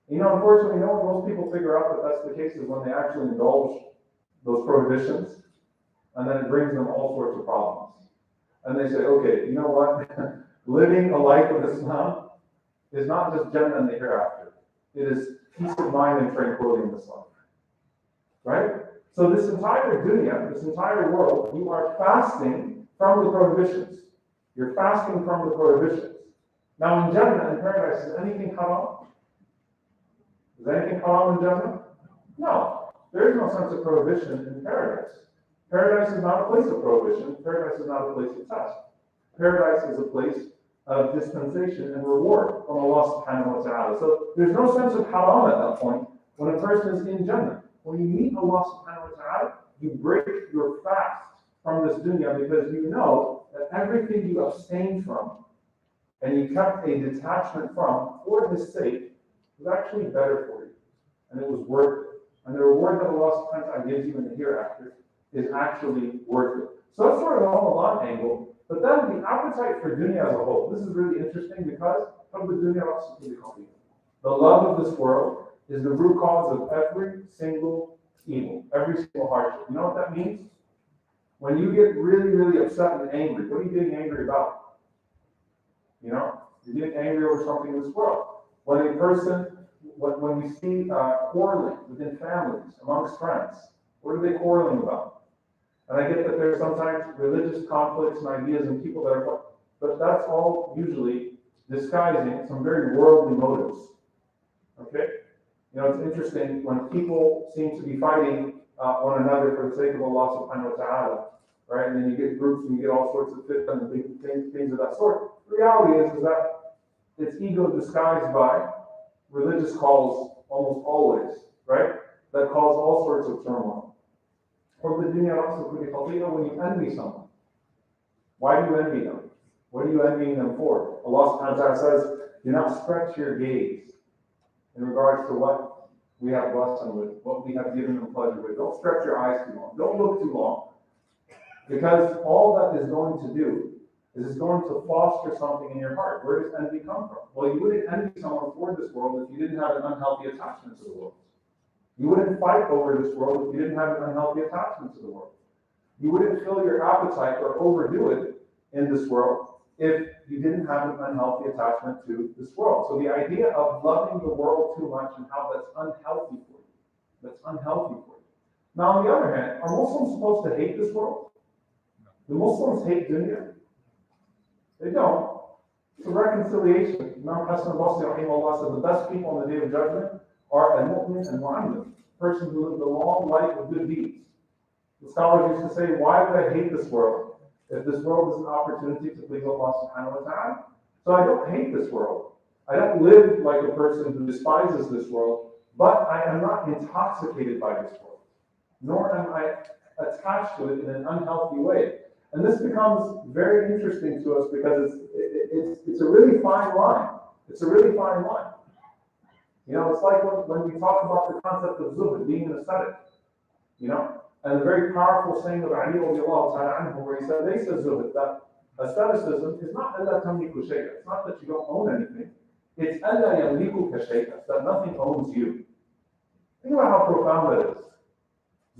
you. Unfortunately, when most people figure out that that's the case is when they actually indulge those prohibitions, and then it brings them all sorts of problems. And they say, okay, you know what? Living a life of Islam is not just Jannah in the hereafter. It is peace of mind and tranquility in this life. Right? So this entire dunya, this entire world, you are fasting from the prohibitions. You're fasting from the prohibitions. Now in Jannah, in paradise, is anything haram? Is anything haram in Jannah? No. There is no sense of prohibition in paradise. Paradise is not a place of prohibition. Paradise is not a place of test. Paradise is a place of dispensation and reward from Allah subhanahu wa ta'ala. So there's no sense of haram at that point when a person is in Jannah. When you meet Allah subhanahu wa ta'ala, you break your fast from this dunya because you know that everything you abstained from and you kept a detachment from for His sake was actually better for you. And it was worth it. And the reward that Allah subhanahu wa ta'ala gives you in the hereafter is actually worth it. So that's sort of the Ramadan angle. But then the appetite for dunya as a whole. This is really interesting because of the dunya the love of this world is the root cause of every single evil, every single hardship. You know what that means? When you get really, really upset and angry, what are you getting angry about? You're getting angry over something in this world. When we see quarreling within families, amongst friends, what are they quarreling about? And I get that there's sometimes religious conflicts and ideas and people that are, but that's all usually disguising some very worldly motives. Okay? It's interesting when people seem to be fighting one another for the sake of Allah subhanahu wa ta'ala, right? And then you get groups and you get all sorts of fitna and things of that sort. The reality is that it's ego disguised by religious calls almost always, right? That cause all sorts of turmoil. Or the dunya also could be when you envy someone. Why do you envy them? What are you envying them for? Allah subhanahu wa ta'ala says, do not stretch your gaze in regards to what we have blessed them with, what we have given them pleasure with. Don't stretch your eyes too long. Don't look too long. Because all that is going to do is it's going to foster something in your heart. Where does envy come from? Well, you wouldn't envy someone for this world if you didn't have an unhealthy attachment to the world. You wouldn't fight over this world if you didn't have an unhealthy attachment to the world. You wouldn't fill your appetite or overdo it in this world if you didn't have an unhealthy attachment to this world. So the idea of loving the world too much and how that's unhealthy for you. That's unhealthy for you. Now, on the other hand, are Muslims supposed to hate this world? Do Muslims hate dunya? They don't. It's a reconciliation. Imam Hassan al-Basri rahimahullah said the best people on the day of judgment are a mu'min and mu'ammin, a person who lived a long life of good deeds. The scholars used to say, why would I hate this world if this world is an opportunity to please Allah subhanahu wa ta'ala? So I don't hate this world. I don't live like a person who despises this world, but I am not intoxicated by this world, nor am I attached to it in an unhealthy way. And this becomes very interesting to us because it's a really fine line. It's a really fine line. It's like when we talk about the concept of zuhd, being an ascetic, and the very powerful saying of Ali radiallahu ta'ala anhu, where he said, "Laysa zuhd," that Asceticism is not أَلَّا تَمْلِكُ شَيْئًا. It's not that you don't own anything. It's أَلَّا يَمْلِكُكَ شَيْئًا, that nothing owns you. Think about how profound that is.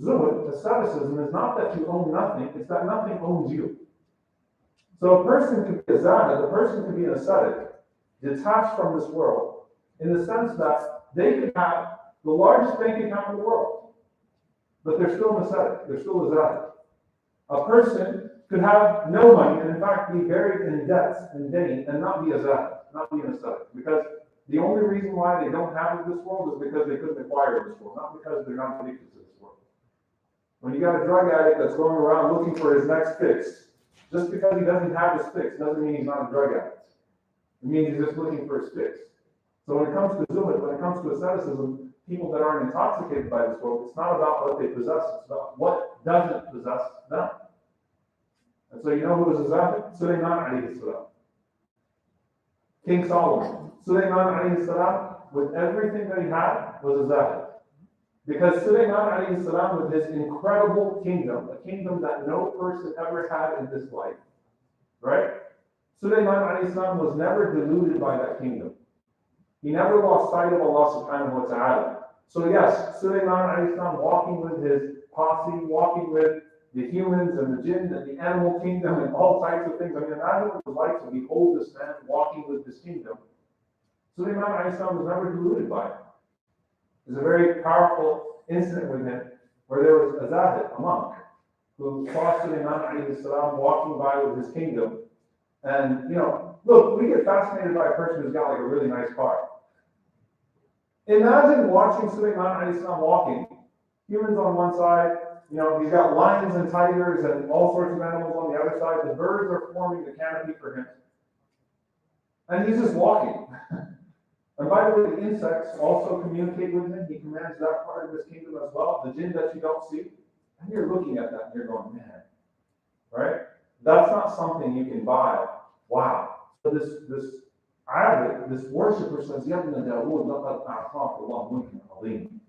Zuhud, asceticism, is not that you own nothing, it's that nothing owns you. So a person could be a zahid, a person could be an ascetic, detached from this world, in the sense that they could have the largest bank account in the world, but they're still an ascetic, they're still a zahid. A person could have no money and in fact be buried in debts and dain and not be a zahid, not be an ascetic, because the only reason why they don't have it in this world is because they couldn't acquire this world, not because they're not addicted to this world. When you got a drug addict that's going around looking for his next fix, just because he doesn't have his fix doesn't mean he's not a drug addict. It means he's just looking for his fix. So when it comes to zuhud, when it comes to asceticism, people that aren't intoxicated by this world, it's not about what they possess, it's about what doesn't possess them. And so you know who was a zahid? Suleiman alayhi salam. King Solomon. Suleiman alayhi salam, with everything that he had, was a zahid. Because Suleiman alayhi salam, with his incredible kingdom, a kingdom that no person ever had in this life, right? Suleiman alayhi salam was never deluded by that kingdom. He never lost sight of Allah subhanahu wa ta'ala. So yes, Suleiman alayhi salam walking with his posse, walking with the humans and the jinn and the animal kingdom and all types of things. I mean, imagine what it was like to behold this man walking with this kingdom. Suleiman alayhi salam was never deluded by it. There's a very powerful incident with him where there was a zahid, a monk, who saw Suleiman alayhi salam walking by with his kingdom. And, look, we get fascinated by a person who's got like a really nice car. Imagine watching Suleiman alayhi salam walking, humans on one side, he's got lions and tigers and all sorts of animals on the other side. The birds are forming the canopy for him. And he's just walking. And by the way, the insects also communicate with him. He commands that part of his kingdom as well, the jinn that you don't see. And you're looking at that and you're going, man, right? That's not something you can buy. Wow. So this Abid, this worshiper says, Ya ibn Dawood, laqad a'taka Allah mulkan azim.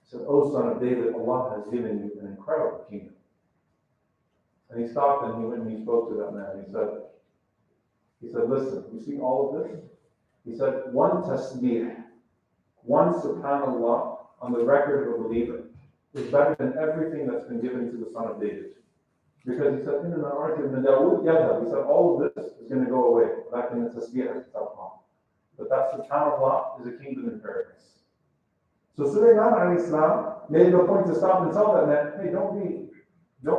He said, O son of David, Allah has given you an incredible kingdom. And he stopped and he went and he spoke to that man. He said, listen, you see all of this? He said, one tasbih, one subhanallah on the record of a believer is better than everything that's been given to the son of David. Because he said, he said, all of this is going to go away. But that subhanallah is a kingdom in paradise. So Suleiman alayhi salam made it a point to stop and tell that man, hey, don't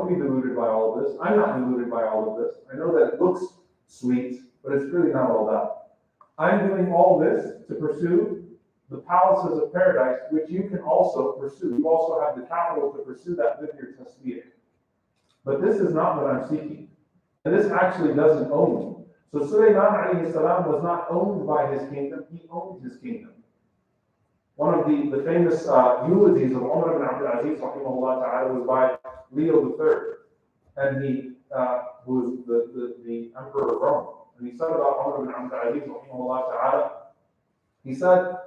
be deluded by all of this. I'm not deluded by all of this. I know that it looks sweet, but it's really not all that. I'm doing all this to pursue the palaces of paradise, which you can also pursue. You also have the capital to pursue that with your tasbih. But this is not what I'm seeking. And this actually doesn't own me. So Suleiman alayhi salam was not owned by his kingdom, he owned his kingdom. One of the famous eulogies of Omar ibn Abdul Aziz rahimahullah ta'ala was by Leo III. And he was the emperor of Rome. And he said about Omar ibn Abdul Aziz rahimahullah ta'ala, he said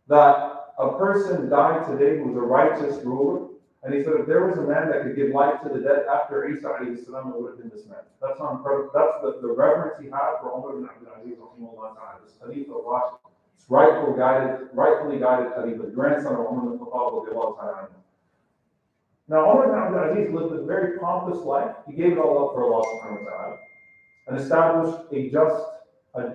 that a person died today who was a righteous ruler. And he said, if there was a man that could give life to the dead after Isa alayhi salam, it would have been this man. That's the reverence he had for Umar ibn Abdul Aziz rahimahullah ta'ala, this Khalifa of Rashid, this rightfully guided Khalifa, the grandson of Umar ibn Khattab radiallahu ta'ala. Now, Umar ibn Abdul Aziz lived a very pompous life. He gave it all up for Allah subhanahu wa ta'ala and established a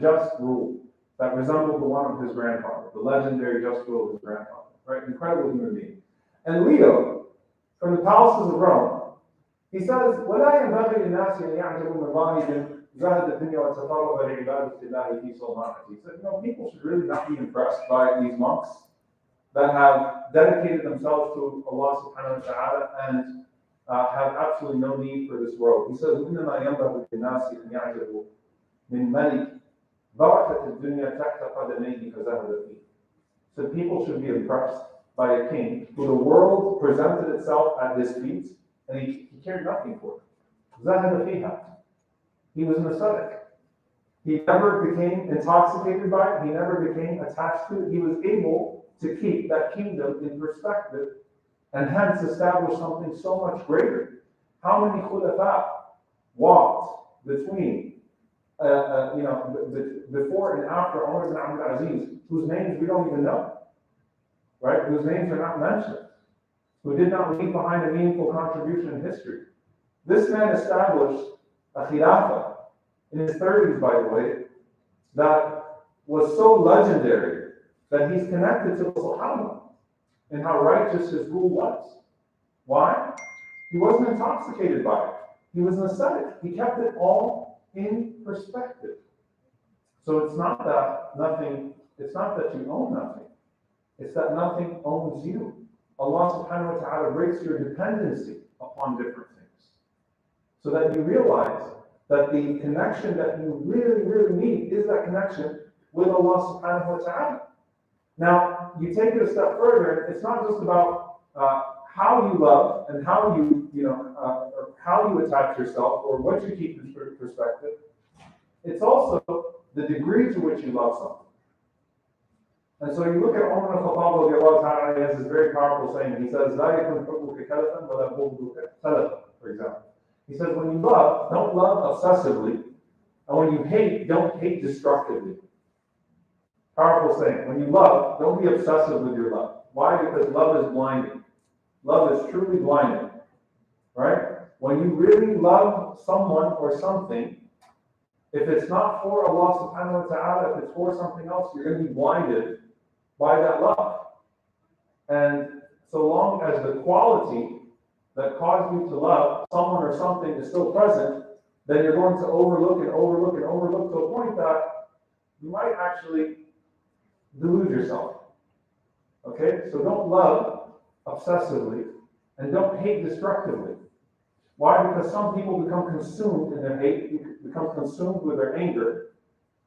just rule that resembled the one of his grandfather, the legendary just rule of his grandfather. Right? Incredible human being. And Leo, from the palaces of Rome, he says, وَلَا يَنْبَغِي لِلنَّاسِ أَنْ يَعْجَبُوا مِنْ ظَاهِرٍ زَهَدَ الدُّنْيَا وَتَفَرَّغَ لِعِبَادَةِ اللَّهِ فِي صَلْمَانِهِ. He said, people should really not be impressed by these monks that have dedicated themselves to Allah subhanahu wa ta'ala and have absolutely no need for this world. He says, إِنَّمَا يَنْبَغِي لِلنَّاسِ أَنْ يَعْجَبُوا مِنْ مَلِكٍ بَرَكَةِ الدُّنْيَا تَحْتَ قَدَمَيْهِ كَزَهَدَ فِيهِ. So people should be impressed by a king who the world presented itself at his feet and he cared nothing for it. Zahada fiha. He was an ascetic. He never became intoxicated by it. He never became attached to it. He was able to keep that kingdom in perspective and hence establish something so much greater. How many khulafa walked between before and after Omar ibn Abdul Aziz, whose names we don't even know, right? Whose names are not mentioned, who did not leave behind a meaningful contribution in history. This man established a khilafah in his 30s, by the way, that was so legendary that he's connected to the Sahaba and how righteous his rule was. Why? He wasn't intoxicated by it. He was an ascetic. He kept it all in perspective. So it's not that you own nothing. It's that nothing owns you. Allah subhanahu wa ta'ala breaks your dependency upon different things. So that you realize that the connection that you really, really need is that connection with Allah subhanahu wa ta'ala. Now, you take it a step further, it's not just about how you love and how or how you attach yourself or what you keep in perspective. It's also the degree to which you love something. And so you look at Omar ibn Khattab, he has this very powerful saying. He says, "La yakun hubbuka kalafan wa la bughduka talafan," for example. He says, when you love, don't love obsessively, and when you hate, don't hate destructively. Powerful saying. When you love, don't be obsessive with your love. Why? Because love is blinding. Love is truly blinding. Right? When you really love someone or something, if it's not for Allah subhanahu wa ta'ala, if it's for something else, you're going to be blinded by that love. And so long as the quality that caused you to love someone or something is still present, then you're going to overlook and overlook and overlook to a point that you might actually delude yourself. Okay? So don't love obsessively and don't hate destructively. Why? Because some people become consumed in their hate, become consumed with their anger.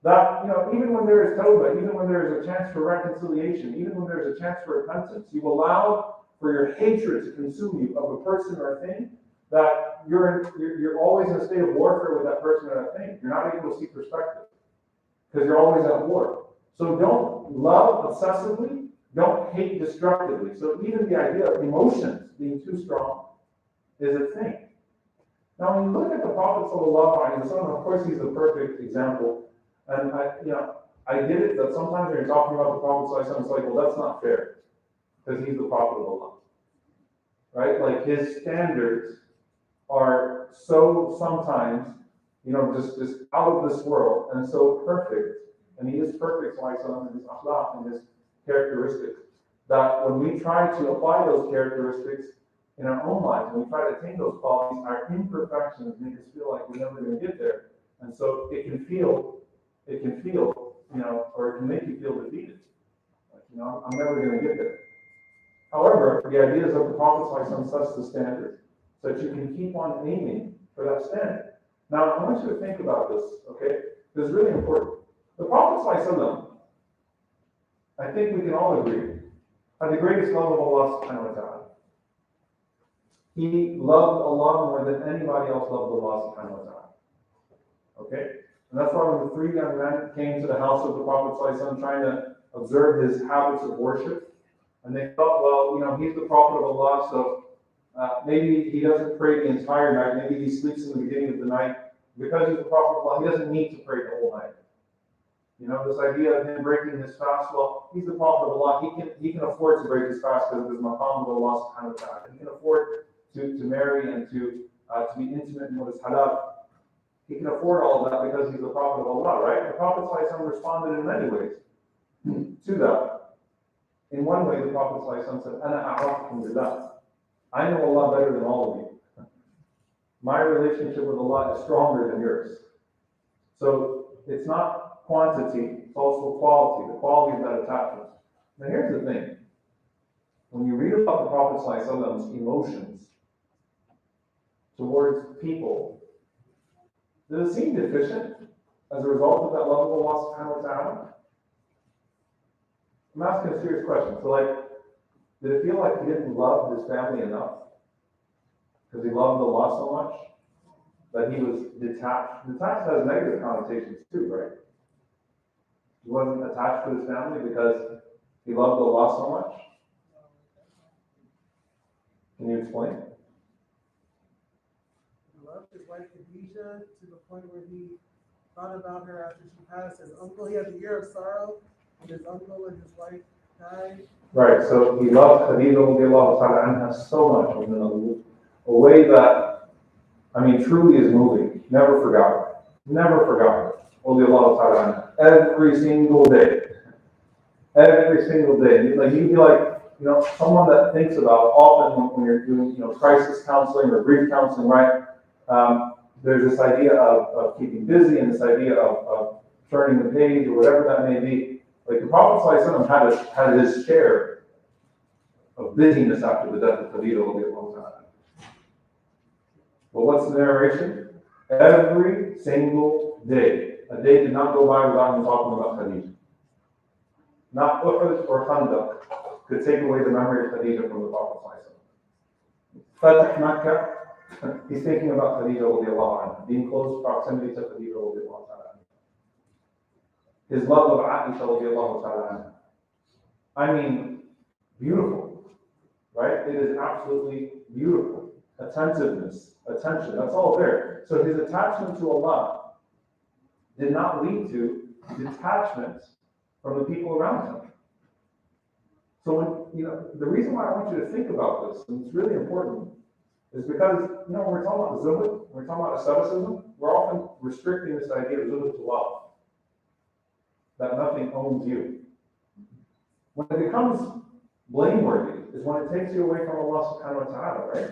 That, even when there is tawbah, even when there is a chance for reconciliation, even when there is a chance for repentance, you allow for your hatred to consume you of a person or a thing, that you're always in a state of warfare with that person or that thing. You're not able to see perspective because you're always at war. So don't love obsessively, don't hate destructively. So even the idea of emotions being too strong is a thing. Now, when you look at the Prophet ﷺ, of course, he's the perfect example. And I get it that sometimes when you're talking about the Prophet ﷺ, it's like, well, that's not fair because he's the Prophet of Allah, right? Like his standards are so sometimes, just out of this world and so perfect. And he is perfect, ﷺ, in his akhlaq, in his characteristics, that when we try to apply those characteristics in our own lives, when we try to attain those qualities, our imperfections make us feel like we're never going to get there. And so it can feel, or it can make you feel defeated. Like, I'm never going to get there. However, the idea is that the Prophet ﷺ sets the standard so that you can keep on aiming for that standard. Now, I want you to think about this, okay? This is really important. The Prophet ﷺ, I think we can all agree, had the greatest love of Allah subhanahu wa ta'ala. He loved Allah more than anybody else loved Allah subhanahu wa ta'ala. Okay? And that's why when the three young men came to the house of the Prophet ﷺ trying to observe his habits of worship, and they thought, well, he's the Prophet of Allah, so maybe he doesn't pray the entire night, maybe he sleeps in the beginning of the night. Because he's the Prophet of Allah, he doesn't need to pray the whole night. This idea of him breaking his fast, well, he's the Prophet of Allah, he can afford to break his fast because of his maqam of Allah subhanahu wa ta'ala. He can afford to marry and to be intimate in what is halal. He can afford all of that because he's the Prophet of Allah, right? The Prophet ﷺ responded in many ways to that. In one way, the Prophet ﷺ said, "Ana a'rafukum billah." I know Allah better than all of you. My relationship with Allah is stronger than yours. So it's not quantity, it's also quality, the quality of that attachment. Now here's the thing. When you read about the Prophet ﷺ's emotions towards people, does it seem deficient as a result of that love of Allah subhanahu wa ta'ala? I'm asking a serious question. So did it feel like he didn't love his family enough? Because he loved Allah so much that he was detached. Detached has negative connotations too, right? He wasn't attached to his family because he loved Allah so much. Can you explain? He loved his wife Khadijah to the point where he thought about her after she passed. His uncle, he had a year of sorrow, and his uncle and his wife died. Right, so he loved Khadija radiallahu ta'ala anha so much in a way that, I mean, truly is moving. Never forgot her. Never forgot her. Radiallahu ta'ala anha. Every single day. Every single day. Like, you'd be like, you know, someone that thinks about often when you're doing, you know, crisis counseling or grief counseling, right? There's this idea of keeping busy and this idea of turning the page or whatever that may be. Like the Prophet ﷺ had his share of busyness after the death of Khadija radiallahu ta'ala. But what's the narration? Every single day. A day did not go by without him talking about Khadija. Not Uhud or Khandaq could take away the memory of Khadija from the Prophet ﷺ. Fatah Makkah, he's thinking about Khadija radiallahu anha, being close proximity to Khadija radiallahu ta'ala. His love of Aisha radiallahu ta'ala anha. I mean, beautiful, right? It is absolutely beautiful. Attentiveness, attention, that's all there. So his attachment to Allah did not lead to detachment from the people around him. So when, you know, the reason why I want you to think about this, and it's really important, is because, you know, when we're talking about zuhud, when we're talking about asceticism, we're often restricting this idea of zuhud to love, that nothing owns you. When it becomes blameworthy is when it takes you away from Allah subhanahu wa ta'ala, right?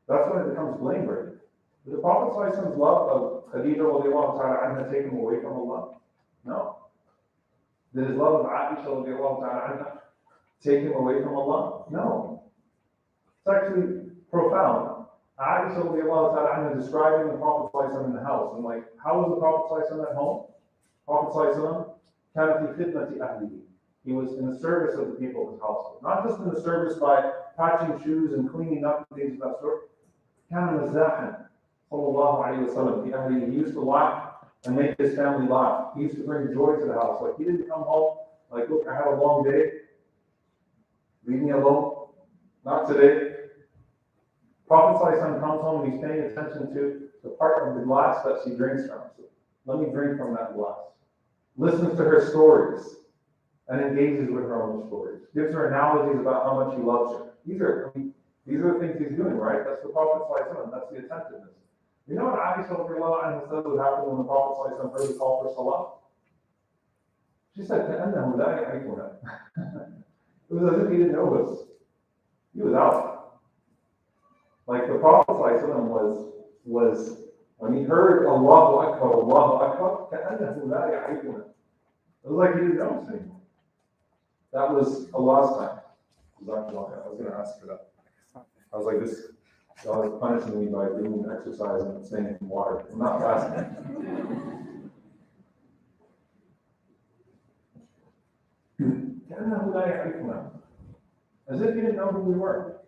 That's when it becomes blameworthy. Did the Prophet ﷺ's love of Khadija radiallahu ta'ala anha take him away from Allah? No. Did his love of Aisha radiallahu ta'ala anha take him away from Allah? No. It's actually profound. Aisha radiallahu ta'ala anha describing the Prophet ﷺ in the house. And like, how was the Prophet ﷺ at home? Prophet ﷺ, كان في خدمة أهله. He was in the service of the people of his household. Not just in the service by patching shoes and cleaning up and things of that sort. كان مزاحا صلى الله عليه وسلم في أهله. He used to laugh and make his family laugh. He used to bring joy to the house. Like, he didn't come home like, look, I had a long day. Leave me alone. Not today. Prophet ﷺ comes home and he's paying attention to the part of the glass that she drinks from. So let me drink from that glass. Listens to her stories and engages with her own stories. Gives her analogies about how much he loves her. These are the things he's doing, right? That's the Prophet ﷺ. That's the attentiveness. You know what Aisha said would happen when the Prophet ﷺ heard the call for salah? She said, كَأَنَّهُ لَا يَعْرِفُنَا. It was as if he didn't know us. He was out. Like the Prophet ﷺ was when he heard Allahu Akbar, كَأَنَّهُ لَا يَعْرِفُنَا. It was like he didn't know us anymore. That was Allah's time. I was going to ask for that. I was like, this God is punishing me by doing exercise and staying in water. I'm not fasting. As if he didn't know who we were.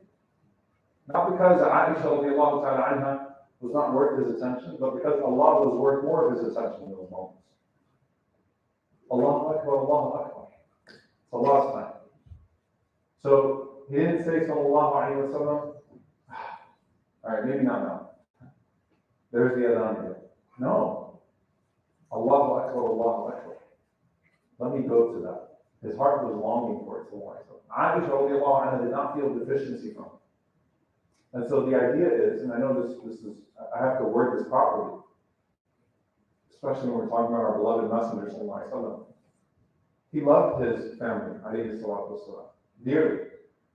Not because Aisha radiallahu ta'ala anha was not worth his attention, but because Allah was worth more of his attention in those moments. Allahu Akbar, Allahu Akbar. It's Allah's time. So he didn't say sallallahu alayhi wa sallam, all right, maybe not now. There's the adhan again. No. Allahu Akbar, Allahu Akbar. Let me go to that. His heart was longing for it. Aisha radiallahu anha did not feel deficiency from it. And so the idea is, and I know this is, I have to word this properly, especially when we're talking about our beloved Messenger sallallahu alaihi wasallam. He loved his family, alayhi salatu wasalam, dearly,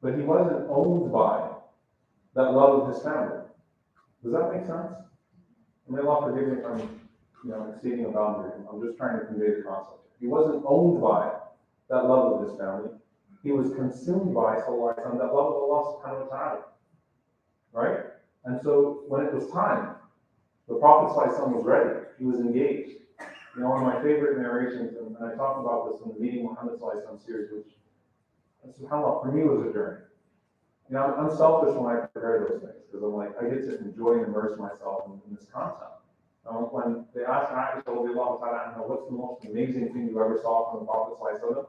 but he wasn't owned by that love of his family. Does that make sense? May Allah forgive me if I'm exceeding a boundary. I'm just trying to convey the concept. He wasn't owned by that love of his family. He was consumed by, sallallahu alaihi wasallam, that love of Allah subhanahu wa ta'ala. Right? And so when it was time, the Prophet sallallahu alaihi wasallam was ready. He was engaged. You know, one of my favorite narrations, and I talked about this in the Meeting Muhammad sallallahu alaihi wasallam series, which, subhanAllah, for me was a journey. You know, I'm selfish when I prepare those things, because I'm like, I get to enjoy and immerse myself in this content. When they asked Aisha radiallahu ta'ala anha, what's the most amazing thing you ever saw from the Prophet sallallahu alaihi wasallam?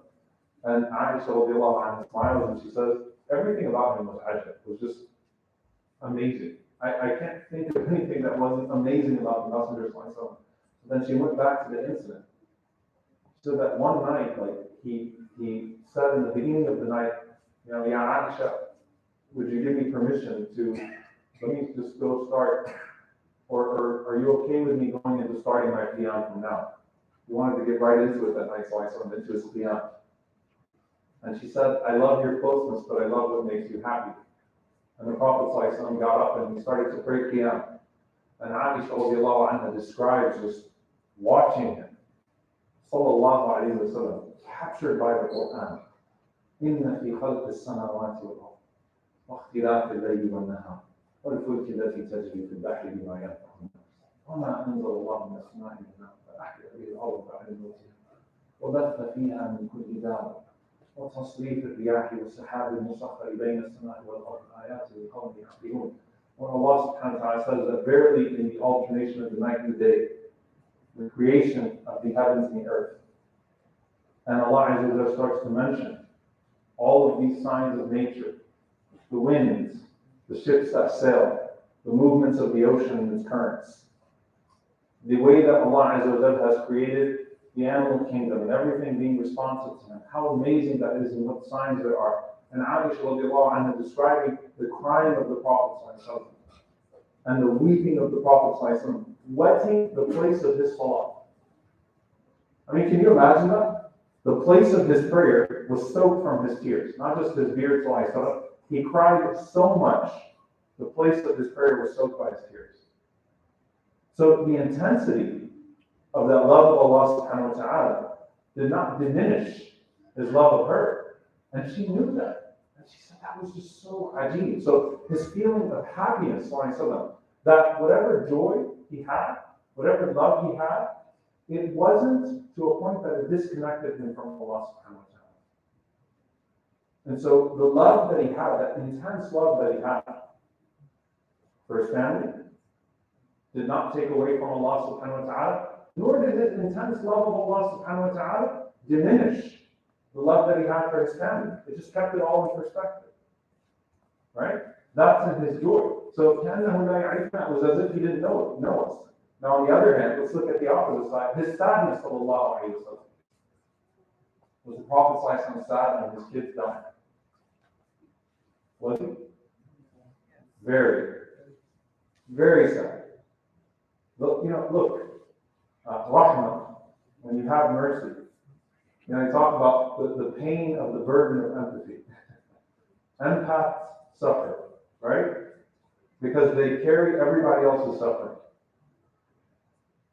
And Aisha radiallahu anha smiles and she says, everything about him was ajab. It was just amazing. I can't think of anything that wasn't amazing about the Messenger sallallahu alaihi wasallam. Then she went back to the incident. So that one night, like he said in the beginning of the night, Ya Aisha, would you give me permission to, let me just go start, or are you okay with me going into starting my qiyam from now? He wanted to get right into it that night, so I sent him into his qiyam. And she said, I love your closeness, but I love what makes you happy. And the Prophet ﷺ got up and he started to pray qiyam. And Aisha radiallahu anha describes just watching him, sallallahu alayhi wa sallam, captured by the Quran. إِنَّ فِي خَلْقِ السَّمَاوَاتِ وَالْأَرْضِ وَاخْتِلَافِ اللَّيْلِ وَالنَّهَارِ وَالْفُلْكِ الَّتِي تَجْرِي فِي الْبَحْرِ بِمَا يَنفَعُ النَّاسَ وَمَا أَنزَلَ اللَّهُ مِنَ السَّمَاءِ مِن مَاءٍ فَأَحْيَا بِهِ الْأَرْضَ بَعْدَ مَوْتِهَا وبث فيها من كل دابة وتصريف الرياح والسحاب المسخر بين السماء والأرض آيات لقوم يعقلون. When Allah subhanahu wa ta'ala says that verily in the alternation of the night and the day, the creation of the heavens and the earth, and Allah Azza wa Jalla starts to mention all of these signs of nature, the winds, the ships that sail, the movements of the ocean and its currents, the way that Allah Azza wa Jalla has created the animal kingdom and everything being responsive to him. How amazing that is and what signs there are. And Aisha radiallahu anha describing the crying of the Prophet and the weeping of the Prophet wetting the place of his salah. I mean, can you imagine that? The place of his prayer was soaked from his tears, not just his beard. He cried so much, the place of his prayer was soaked by his tears. So the intensity of that love of Allah subhanahu wa ta'ala did not diminish his love of her. And she knew that. And she said that was just so ajib. So his feeling of happiness, that whatever joy he had, whatever love he had, it wasn't to a point that it disconnected him from Allah subhanahu wa ta'ala. And so the love that he had, that intense love that he had for his family, did not take away from Allah subhanahu wa ta'ala, nor did his intense love of Allah subhanahu wa ta'ala diminish the love that he had for his family. It just kept it all in perspective. Right? That's in his joy. So كَأَنَّهُ لَا يَعْرِفْنَا, it was as if he didn't know us. Now on the other hand, let's look at the opposite side. His sadness, sallallahu alayhi wa sallam, was the Prophet sad when his kids died? Was he? Very, very sad. Look, rahmah, when you have mercy. I talk about the pain of the burden of empathy. Empaths suffer, right? Because they carry everybody else's suffering.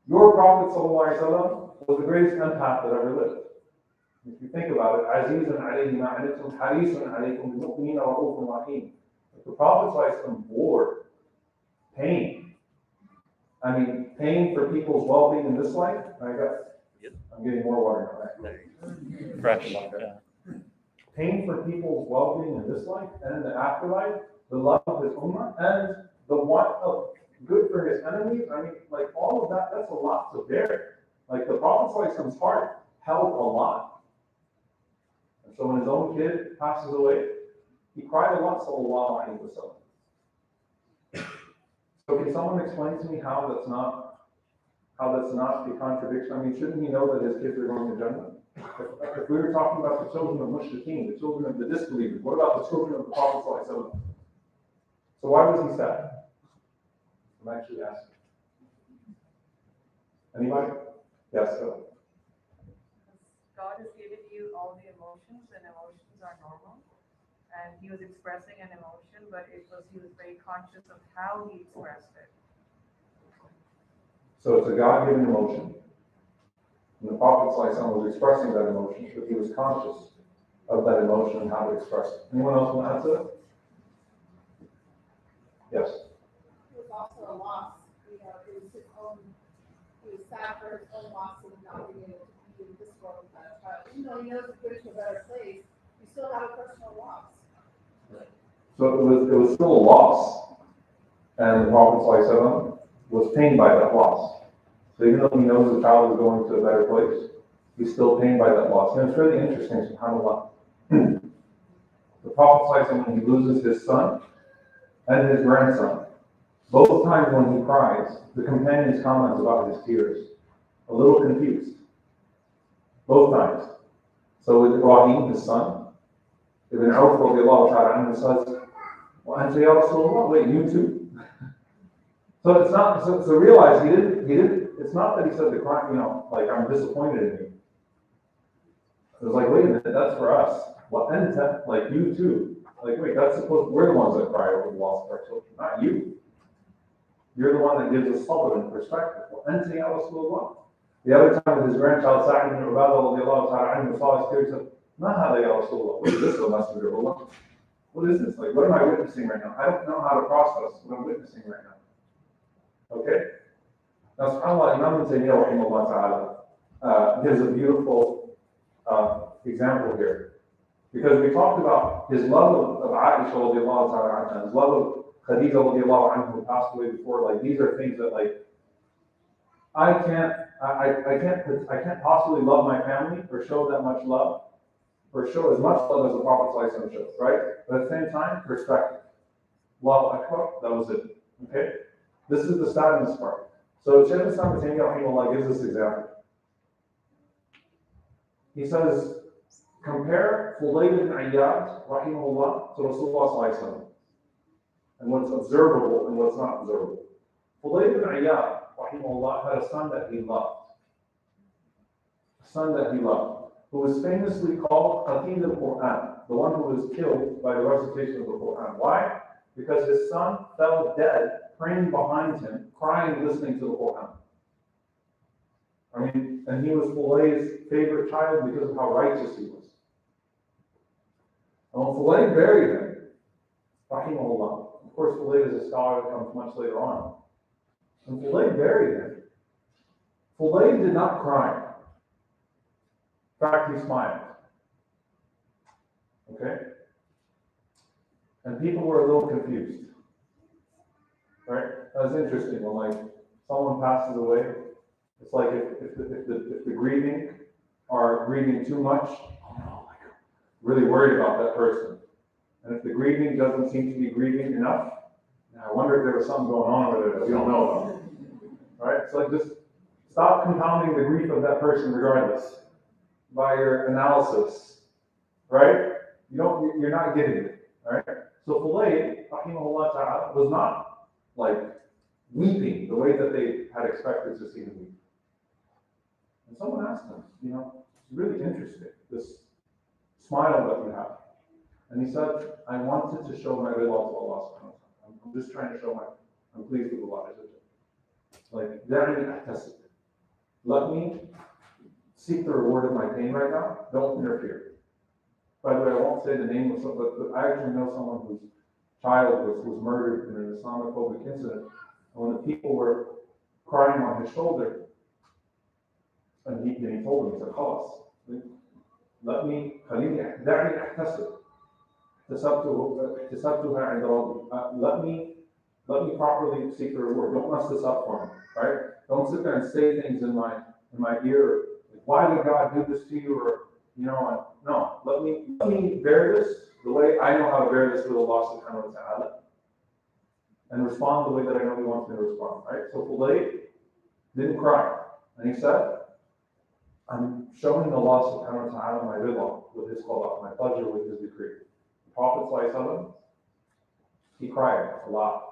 Your Prophet ﷺ was the greatest empath that ever lived. If you think about it, Azizun alayhi ma anittum harisun alaykum bil mu'minina ra'ufun rahim. The Prophet ﷺ bore pain. I mean, pain for people's well-being in this life. I'm getting more water now. Fresh. Yeah. Pain for people's well-being in this life and in the afterlife, the love of his ummah, and the want of good for his enemies. I mean, all of that, that's a lot to bear. The Prophet's heart held a lot. And so when his own kid passes away, he cried a lot, sallallahu alayhi wa sallam. So can someone explain to me how that's not a contradiction? I mean, shouldn't he know that his kids are going to Jannah? If we were talking about the children of mushrikeen, the children of the disbelievers, what about the children of the Prophet ﷺ? So why was he sad? I'm actually asking. Anybody? Yes, go. God has given you all the emotions, and emotions are normal. And he was expressing an emotion, but he was very conscious of how he expressed it. So it's a God-given emotion. And the Prophet ﷺ was expressing that emotion, but he was conscious of that emotion and how to express it. Anyone else want to answer that? Yes. It was also a loss. It was his own, he was sad for his own loss of not being able to be in this world with that child. Even though he knows it's going to a better place, you still have a personal loss. So it was still a loss, and the Prophet ﷺ was pained by that loss. So even though he knows the child is going to a better place, he's still pained by that loss. And it's really interesting, subhanAllah. The Prophet ﷺ, when he loses his son and his grandson, both times when he cries, the companions comment about his tears. a little confused. Both times. So with Ibrahim, his son, Ibn Auf radiallahu ta'ala anhu says, وَأَنْتَ يَا رَسُولَ اللَّهِ, wait, you too? So it's not, so realize he didn't, it's not that he said the crime, like I'm disappointed in you. It was like, wait a minute, that's for us. وَأَنْتَ, like you too. Like, wait, we're the ones that cry over the loss of our children, not you. You're the one that gives us sabr and perspective. وَأَنْتَ يَا رَسُولَ اللَّهِ. The other time with his grandchild, Sa'id ibn Ubadah radiallahu ta'ala anhu, saw his tears, said, مَا هَذَا يَا رَسُولَ اللَّهِ. What is this, O Messenger of Allah? What is this? Like, what am I witnessing right now? I don't know how to process what I'm witnessing right now. Okay? Now, subhanAllah, Imam rahimahullah ta'ala gives a beautiful example here. Because we talked about his love of Aisha radiallahu ta'ala anha, his love of Khadija radiallahu anha who passed away before. Like, these are things that, like, I can't possibly love my family or show that much love, or show as much love as the Prophet ﷺ shows, right? But at the same time, perspective. Allahu Akbar, that was it. Okay? This is the sadness part. So Shaykh Islam Ibn Taymiyyah rahimahullah gives this example. He says, compare Fulayl ibn Iyad rahimahullah to Rasulullah ﷺ, and what's observable and what's not observable. Fulayl ibn Iyad rahimahullah had a son that he loved. Who was famously called Qatil al-Quran, the one who was killed by the recitation of the Quran. Why? Because his son fell dead, praying behind him, crying, listening to the Quran. I mean, and he was Fulayl's favorite child because of how righteous he was. And when Fulayl buried him, rahimahullah, of course Fulayl is a scholar that comes much later on. When Fulayl buried him, Fulayl did not cry. In fact, he smiled. Okay? And people were a little confused. Right? That's interesting. When like someone passes away, it's like if the grieving are grieving too much, really worried about that person. And if the grieving doesn't seem to be grieving enough, I wonder if there was something going on over there that we don't know about. Right? It's like, just stop compounding the grief of that person regardless by your analysis. Right? You're not getting it. Right? So Fulayl, rahimahullah ta'ala, was not like weeping the way that they had expected to see him weep. And someone asked him, it's really interesting, this smile that you have. And he said, I wanted to show my rida to Allah subhanahu wa ta'ala. I'm just trying to show I'm pleased with Allah. Like, let me seek the reward of my pain right now. Don't interfere. By the way, I won't say the name of someone, but I actually know someone whose child was murdered in an Islamophobic incident. And when the people were crying on his shoulder, and he told them, he said, خلاص, let me let me properly seek the reward. Don't mess this up for me, right? Don't sit there and say things in my ear. Like, why would God do this to you? Or no. Let me bear this the way I know how to bear this with Allah subhanahu wa ta'ala, and respond the way that I know He wants me to respond. Right? So Fulayl didn't cry, and he said, I'm showing Allah subhanahu wa ta'ala my rida with His qada, my pleasure with His decree. The Prophet ﷺ, he cried a lot.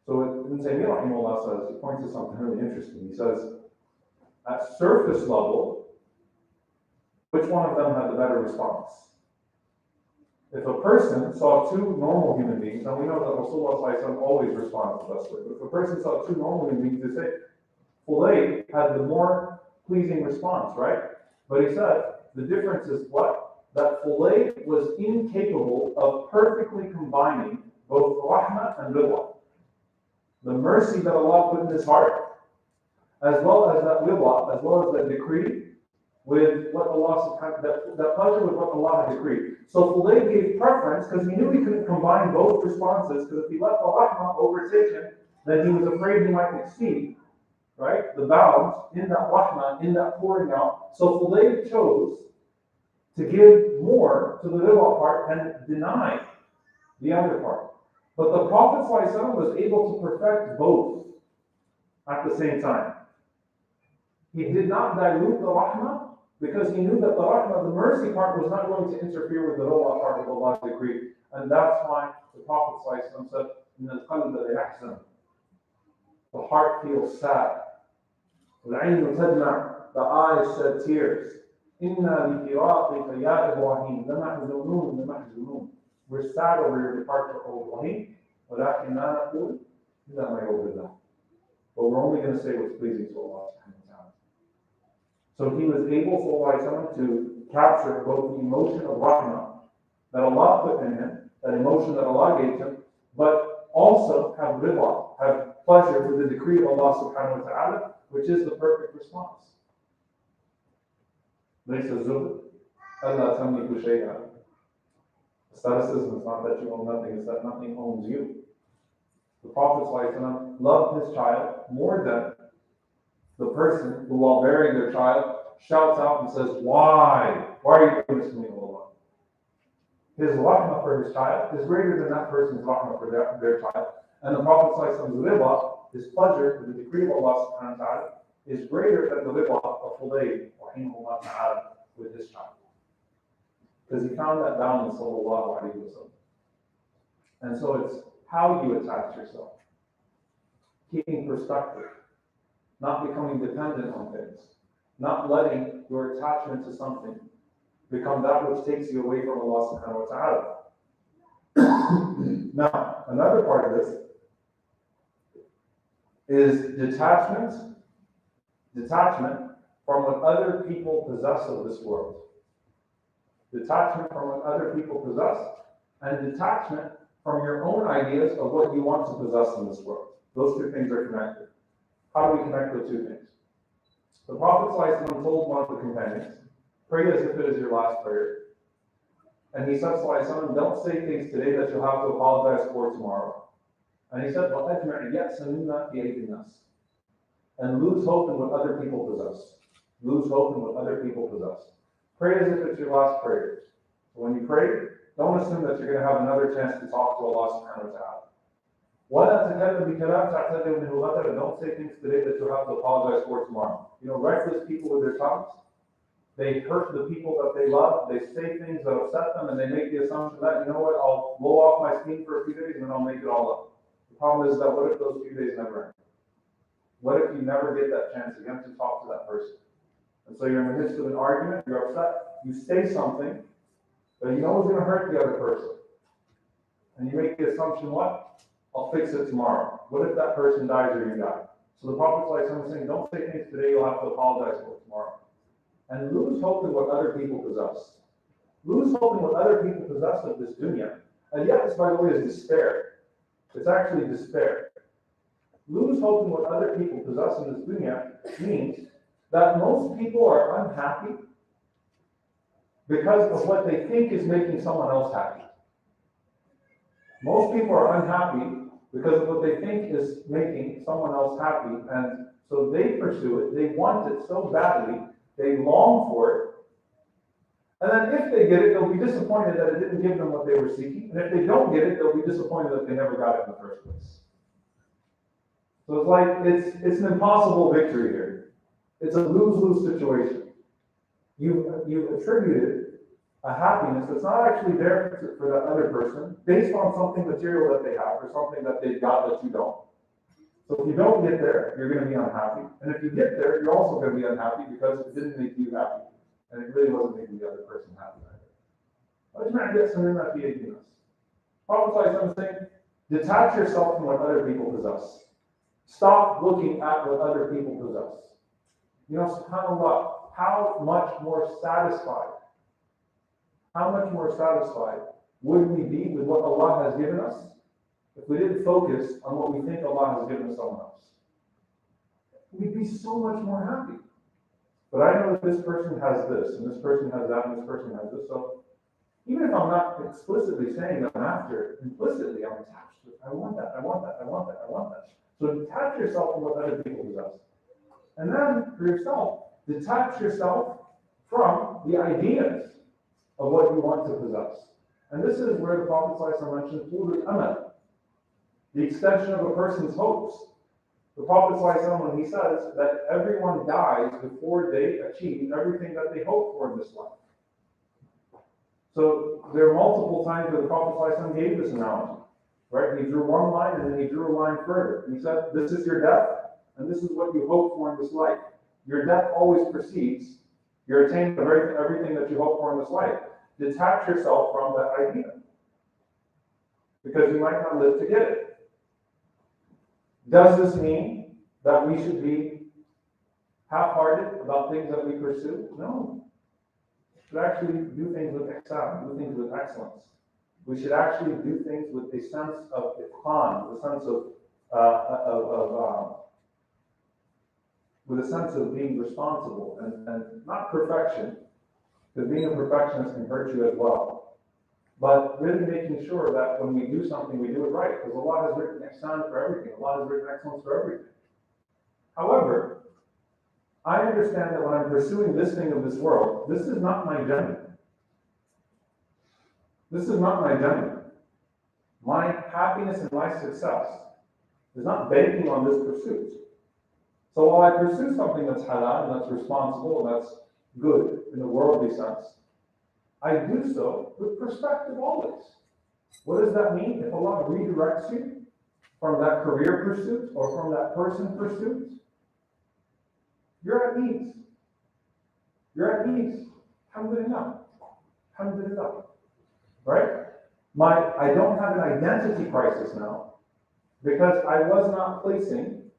So Ibn Taymiyyah rahimahullah says, he points to something really interesting. He says, at surface level, which one of them had the better response? If a person saw two normal human beings, and we know that Rasulullah ﷺ always responds the best way, but if a person saw two normal human beings, they say, Fulayl had the more pleasing response, right? But he said, the difference is what? That Fulayl was incapable of perfectly combining both rahmah and rida. The mercy that Allah put in his heart, as well as that rida, as well as that decree, with what Allah subhanahu that pleasure with what Allah had decreed. So Fulayl gave preference because he knew he couldn't combine both responses, because if he let the rahmah overtake him, then he was afraid he might exceed, right, the bounds in that rahmah, in that pouring out. So Fulayl chose to give more to the rida part and deny the other part. But the Prophet ﷺ was able to perfect both at the same time. He did not dilute the rahmah because he knew that the rahmah, the mercy part, was not going to interfere with the ridha part of Allah's decree. And that's why the Prophet ﷺ said, "Min al-qalb yahzan." The heart feels sad. العين تدمع, the eyes shed tears. إِنَّا لِفِرَاقِكَ يَا إِبْرَاهِيمَ لَمَحْزُنُونَ. We're sad over your departure, O Ibrahim. وَلَكِنْ لَا نَقُولُ إِلَّا مَا يُرْضِي اللَّهِ. But we're only going to say what's pleasing to Allah subhanahu wa ta'ala. So he was able, sallallahu to capture both the emotion of rahmah that Allah put in him, that emotion that Allah gave him, but also have ridha, have pleasure with the decree of Allah subhanahu wa ta'ala, which is the perfect response. ليس الزهد ألا تملك شيئا. Asceticism is not that you own nothing, it's that nothing owns you. The Prophet ﷺ loved his child more than the person who, while bearing their child, shouts out and says, Why are you doing this to me, O Allah? His rahmah for his child is greater than that person's rahmah for their child. And the Prophet ﷺ's ridha, his pleasure with the decree of Allah subhanahu wa ta'ala, is greater than the ridha of Hulayb, rahimahullah ta'ala, with his child. Because he found that balance, sallallahu alayhi wa sallam. And so it's how you attach yourself. Keeping perspective. Not becoming dependent on things. Not letting your attachment to something become that which takes you away from Allah subhanahu wa ta'ala. Now, another part of this is detachment from what other people possess of this world. Detachment from what other people possess, and detachment from your own ideas of what you want to possess in this world. Those two things are connected. How do we connect the two things? The Prophet ﷺ told one of the companions, pray as if it is your last prayer. And he said, ﷺ, don't say things today that you'll have to apologize for tomorrow. And he said, وَأَجْمَعْ يَأْسًا مِمَّا فِي أَيْدِي النَّاسِ. And lose hope in what other people possess. Lose hope in what other people possess. Pray as if it's your last prayer. So when you pray, don't assume that you're going to have another chance to talk to Allah subhanahu wa ta'ala. وَلَا تَكَلَّمْ بِكَلَامٍ تَعْتَذِرُ مِنْهُ غَدًا. Don't say things today that you'll have to apologize for tomorrow. You know, reckless people with their tongues, they hurt the people that they love, they say things that upset them, and they make the assumption that, you know what, I'll blow off my steam for a few days and then I'll make it all up. The problem is that what if those few days never end? What if you never get that chance again to talk to that person? And so you're in the midst of an argument, you're upset, you say something that you know is going to hurt the other person. And you make the assumption, what? I'll fix it tomorrow. What if that person dies or you die? So the Prophet was saying, don't say things today you'll have to apologize for tomorrow. And lose hope in what other people possess. Lose hope in what other people possess of this dunya. And yet, this, by the way, is despair. It's actually despair. Lose hope in what other people possess in this dunya means that most people are unhappy because of what they think is making someone else happy. Most people are unhappy because of what they think is making someone else happy, and so they pursue it, they want it so badly, they long for it, and then if they get it, they'll be disappointed that it didn't give them what they were seeking, and if they don't get it, they'll be disappointed that they never got it in the first place. So it's like, it's an impossible victory here. It's a lose-lose situation. You've attributed a happiness that's not actually there for that other person based on something material that they have or something that they've got that you don't. So if you don't get there, you're going to be unhappy. And if you get there, you're also going to be unhappy because it didn't make you happy. And it really wasn't making the other person happy either. Prophet is saying, detach yourself from what other people possess. Stop looking at what other people possess. You know, subhanAllah, how much more satisfied would we be with what Allah has given us if we didn't focus on what we think Allah has given someone else? We'd be so much more happy. But I know that this person has this, and this person has that, and this person has this. So even if I'm not explicitly saying that I'm after it, implicitly I'm attached to it. I want that, I want that, I want that, I want that. So detach yourself from what other people possess. And then for yourself, detach yourself from the ideas of what you want to possess. And this is where the Prophet ﷺ mentioned tulul amal, the extension of a person's hopes. The Prophet ﷺ, when he says that everyone dies before they achieve everything that they hope for in this life. So there are multiple times where the Prophet ﷺ gave this analogy, right? He drew one line and then he drew a line further. And he said, this is your death, and this is what you hope for in this life. Your death always precedes your attaining of everything that you hope for in this life. Detach yourself from that idea, because you might not live to get it. Does this mean that we should be half-hearted about things that we pursue? No. We should actually do things with ihsan, do things with excellence. We should actually do things with a sense of itqan, with a sense with a sense of being responsible and not perfection, because being a perfectionist can hurt you as well. But really making sure that when we do something, we do it right, because Allah has written ihsan for everything. Allah has written excellence for everything. However, I understand that when I'm pursuing this thing of this world, this is not my Jannah. This is not my Jannah. My happiness and my success is not banking on this pursuit. So while I pursue something that's halal, and that's responsible, and that's good in the worldly sense, I do so with perspective always. What does that mean? If Allah redirects you from that career pursuit or from that person pursuit, you're at ease. You're at ease. Alhamdulillah. Alhamdulillah. Right? I don't have an identity crisis now because I was not placing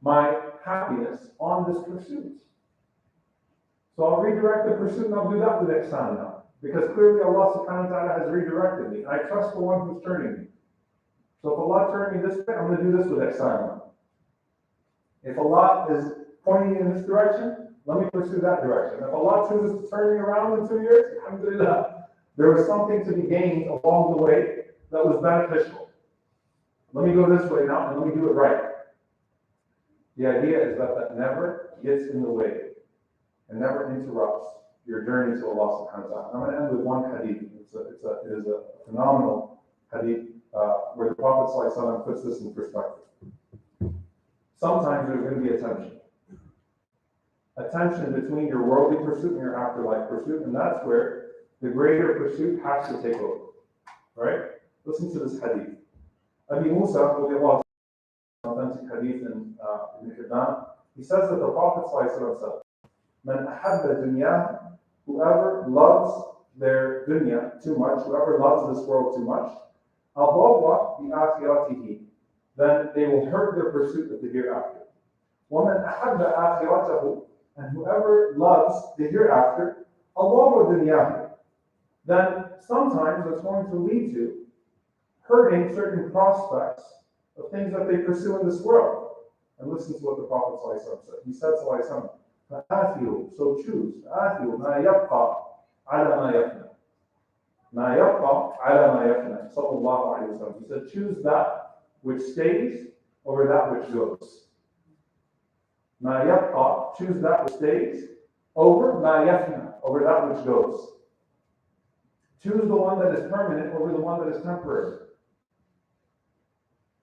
my happiness on this pursuit. So I'll redirect the pursuit and I'll do that with ihsan now. Because clearly Allah subhanahu wa ta'ala has redirected me. I trust the one who's turning me. So if Allah turned me this way, I'm going to do this with ihsan now. If Allah is pointing me in this direction, let me pursue that direction. If Allah chooses to turn me around in 2 years, alhamdulillah, there was something to be gained along the way that was beneficial. Let me go this way now and let me do it right. The idea is that never gets in the way and never interrupts your journey to Allah subhanahu wa ta'ala. I'm going to end with one hadith. It is a phenomenal hadith where the Prophet ﷺ puts this in perspective. Sometimes there's going to be a tension. A tension between your worldly pursuit and your afterlife pursuit, and that's where the greater pursuit has to take over. Right? Listen to this hadith. Abi Musa, authentic hadith in Ibn Hibban, he says that the Prophet ﷺ said, Man ahabba dunya, whoever loves their dunya too much, whoever loves this world too much, adalla bi akhiratihi, then they will hurt their pursuit of the hereafter. وَمَنْ أَحَبَّ آخِرَتَهُ, and whoever loves the hereafter, adalla dunyahu, then sometimes it's going to lead to hurting certain prospects of things that they pursue in this world. And listen to what the Prophet ﷺ said. He said, فَآثِرُوا, so choose, آثِرُوا مَا يَبْقَى عَلَى مَا يَفْنَى. مَا يَبْقَى عَلَى مَا يَفْنَى. Sallallahu alayhi wa sallam. He said, choose that which stays over that which goes. مَا يَبْقَى, choose that which stays over مَا يَفْنَى, over that which goes. Choose the one that is permanent over the one that is temporary.